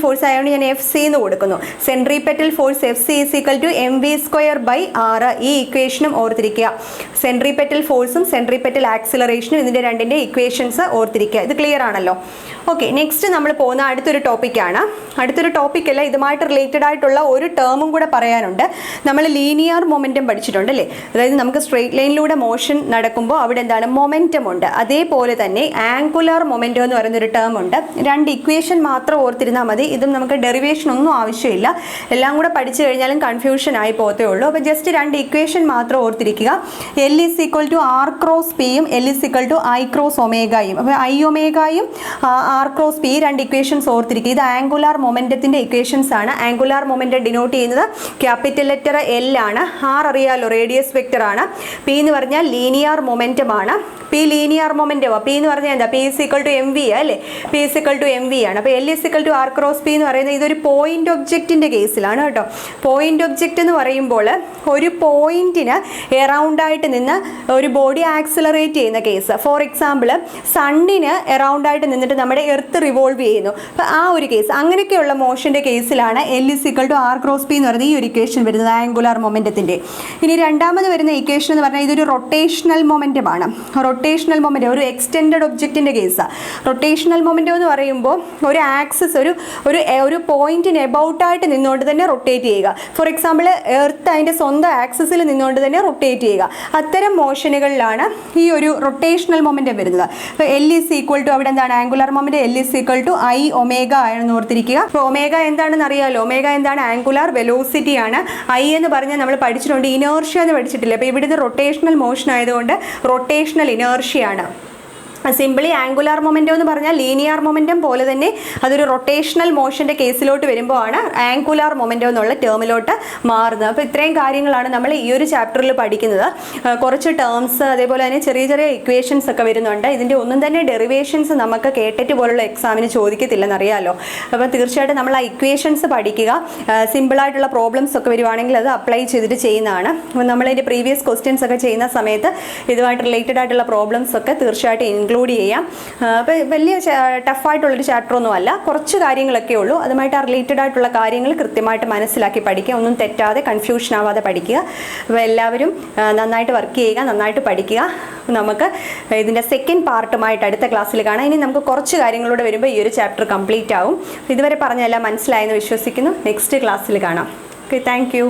ഫോഴ്സ് ആയതുകൊണ്ട് ഞാൻ FC എന്ന് കൊടുക്കുന്നു. Centripetal force FC is equal to mv²/r. ഈ ഇക്വേഷനും ഓർത്തിരിക്കുക. സെൻട്രിപെറ്റൽ ഫോഴ്സും സെൻട്രിപെറ്റൽ ആക്സിലറേഷനും ഇതിൻ്റെ രണ്ടിൻ്റെ ഇക്വേഷൻസ് ഓർത്തിരിക്കുക. ഇത് ക്ലിയർ ആണല്ലോ. ഓക്കെ, നെക്സ്റ്റ് നമ്മൾ പോകുന്ന അടുത്തൊരു ടോപ്പിക്കാണ്. അടുത്തൊരു ടോപ്പിക്കല്ല, ഇതുമായിട്ട് റിലേറ്റഡ് ആയിട്ടുള്ള ഒരു ടേമും കൂടെ പറയാനുണ്ട്. നമ്മൾ ലീനിയർ മൊമെൻറ്റം പഠിച്ചിട്ടുണ്ട് അല്ലേ? അതായത് നമുക്ക് സ്ട്രെയിറ്റ് ലൈനിലൂടെ മോഷൻ നടക്കുമ്പോൾ അവിടെ എന്താണ്, മൊമെൻറ്റം ഉണ്ട്. അതേപോലെ തന്നെ ആംഗുലാർ മൊമെൻറ്റം എന്ന് പറയുന്നൊരു ടേം ഉണ്ട്. രണ്ട് ഇക്വേഷൻ മാത്രം ഓർത്തിരുന്നാൽ മതി. ഇതും നമുക്ക് ഡെറിവേഷൻ ഒന്നും ആവശ്യമില്ല. എല്ലാം കൂടെ പഠിച്ചു കഴിഞ്ഞാലും കൺഫ്യൂഷൻ ആയി പോകത്തേ ഉള്ളൂ. അപ്പോൾ ജസ്റ്റ് രണ്ട് ഇക്വേഷൻ മാത്രം ഓർത്തിരിക്കുക. L = R ക്രോസ് Pയും L = I ക്രോസ് ഒമേഗയും. അപ്പോൾ I ഒമേഗയും R ക്രോസ് P രണ്ട് ഇക്വേഷൻസ് ഓർത്തിരിക്കുക. ഇത് ആംഗുലാർ മൊമെൻറ്റത്തിൻ്റെ ഇക്വേഷൻസ് ആണ്. ആംഗുലാർ മൊമെൻറ്റം ഡിനോട്ട് ചെയ്യുന്നത് ക്യാപിറ്റൽ ലെറ്റർ L ആണ്. R അറിയാലോ, റേഡിയസ് വെക്റ്റർ ആണ്. P എന്ന് പറഞ്ഞാൽ ലീനിയർ മൊമെൻറ്റം ആണ്. P linear momentum. P എന്ന് പറഞ്ഞാൽ എന്താ, P = mv അല്ലേ? P = mv ആണ്. അപ്പോൾ L = R ക്രോസ് P എന്ന് പറയുന്നത് ഇതൊരു പോയിന്റ് ഒബ്ജക്റ്റിൻ്റെ കേസിലാണ് കേട്ടോ. പോയിന്റ് ഒബ്ജക്റ്റ് എന്ന് പറയുമ്പോൾ ഒരു പോയിന്റിന് എറൗണ്ടായിട്ട് നിന്ന് ഒരു ബോഡി ആക്സിലറേറ്റ് ചെയ്യുന്ന കേസ്. ഫോർ എക്സാമ്പിൾ, സണ്ണിന് എറൗണ്ടായിട്ട് നിന്നിട്ട് നമ്മുടെ എർത്ത് റിവോൾവ് ചെയ്യുന്നു. അപ്പോൾ ആ ഒരു കേസ്, അങ്ങനെയൊക്കെയുള്ള മോഷൻ്റെ കേസിലാണ് L = R ക്രോസ് P എന്ന് പറയുന്നത് ഈ ഒരു ഇക്വേഷൻ വരുന്നത്, ആംഗുലാർ മൊമെൻറ്റത്തിൻ്റെ. ഇനി രണ്ടാമത് വരുന്ന ഇക്വേഷൻ എന്ന് പറഞ്ഞാൽ ഇതൊരു റൊട്ടേഷണൽ മൊമെൻറ്റമാണ്. റൊട്ടേഷണൽ മൊമെൻറ്റം ഒരു എക്സ്റ്റെൻഡഡ് ഒബ്ജക്റ്റിൻ്റെ കേസാണ്. റൊട്ടേഷണൽ മൊമെൻറ്റം എന്ന് പറയുമ്പോൾ ഒരു ആക്സിസ് ഒരു പോയിന്റിന് എബൌട്ടായിട്ട് നിന്നുകൊണ്ട് തന്നെ റൊട്ടേറ്റ് ചെയ്യുക. ഫോർ എക്സാമ്പിൾ, എർത്ത് അതിൻ്റെ സ്വന്തം ആക്സിസിൽ നിന്നുകൊണ്ട് തന്നെ റൊട്ടേറ്റ് ചെയ്യുക. അത്തരം മോഷനുകളിലാണ് ഈ ഒരു റൊട്ടേഷണൽ മൊമെൻറ്റം വരുന്നത്. അപ്പോൾ L = അവിടെ എന്താണ്, angular momentum L = I omega ആണെന്ന് ഓർത്തിരിക്കുക. അപ്പോൾ ഒമേഗ എന്താണെന്ന് അറിയാമല്ലോ. ഒമേഗ എന്താണ്, ആംഗുലാർ വെലോസിറ്റി ആണ്. I എന്ന് പറഞ്ഞാൽ നമ്മൾ പഠിച്ചിട്ടുണ്ട്, ഇനേർഷ്യ എന്ന് പഠിച്ചിട്ടില്ല. അപ്പോൾ ഇവിടുത്തെ റൊട്ടേഷണൽ മോഷൻ ആയതുകൊണ്ട് റൊട്ടേഷണൽ ഇനേർഷ്യയാണ്. സിംപിളി ആംഗുലാർ മൊമെൻറ്റം എന്ന് പറഞ്ഞാൽ ലീനിയർ മൊമെൻറ്റം പോലെ തന്നെ അതൊരു റൊട്ടേഷണൽ മോഷൻ്റെ കേസിലോട്ട് വരുമ്പോൾ ആണ് ആംഗുലാർ മൊമെൻറ്റം എന്നുള്ള ടേമിലോട്ട് മാറുന്നത്. അപ്പോൾ ഇത്രയും കാര്യങ്ങളാണ് നമ്മൾ ഈ ഒരു ചാപ്റ്ററിൽ പഠിക്കുന്നത്. കുറച്ച് ടേംസ്, അതേപോലെ തന്നെ ചെറിയ ചെറിയ ഇക്വേഷൻസ് ഒക്കെ വരുന്നുണ്ട്. ഇതിൻ്റെ ഒന്നും തന്നെ ഡെറിവേഷൻസ് നമുക്ക് കേട്ടിട്ട് പോലുള്ള എക്സാമിന് ചോദിക്കത്തില്ലെന്നറിയാമല്ലോ. അപ്പോൾ തീർച്ചയായിട്ടും നമ്മൾ ആ ഇക്വേഷൻസ് പഠിക്കുക. സിമ്പിളായിട്ടുള്ള പ്രോബ്ലംസ് ഒക്കെ വരുവാണെങ്കിൽ അത് അപ്ലൈ ചെയ്തിട്ട് ചെയ്യുന്നതാണ്. അപ്പോൾ നമ്മളതിൻ്റെ പ്രീവിയസ് ക്വസ്റ്റ്യൻസ് ഒക്കെ ചെയ്യുന്ന സമയത്ത് ഇതുമായിട്ട് റിലേറ്റഡ് ആയിട്ടുള്ള പ്രോബ്ലംസ് ഒക്കെ തീർച്ചയായിട്ടും ഇൻക്ലൂഡ് ചെയ്യാം. അപ്പോൾ വലിയ ടഫായിട്ടുള്ളൊരു ചാപ്റ്ററൊന്നും അല്ല, കുറച്ച് കാര്യങ്ങളൊക്കെ ഉള്ളൂ. അതുമായിട്ട് റിലേറ്റഡ് ആയിട്ടുള്ള കാര്യങ്ങൾ കൃത്യമായിട്ട് മനസ്സിലാക്കി പഠിക്കുക. ഒന്നും തെറ്റാതെ കൺഫ്യൂഷൻ ആവാതെ പഠിക്കുക. അപ്പോൾ എല്ലാവരും നന്നായിട്ട് വർക്ക് ചെയ്യുക, നന്നായിട്ട് പഠിക്കുക. നമുക്ക് ഇതിൻ്റെ സെക്കൻഡ് പാർട്ടുമായിട്ട് അടുത്ത ക്ലാസ്സിൽ കാണാം. ഇനി നമുക്ക് കുറച്ച് കാര്യങ്ങളൂടെ വരുമ്പോൾ ഈ ഒരു ചാപ്റ്റർ കംപ്ലീറ്റ് ആവും. ഇതുവരെ പറഞ്ഞെല്ലാം മനസ്സിലായെന്ന് വിശ്വസിക്കുന്നു. നെക്സ്റ്റ് ക്ലാസ്സിൽ കാണാം. Okay, thank you.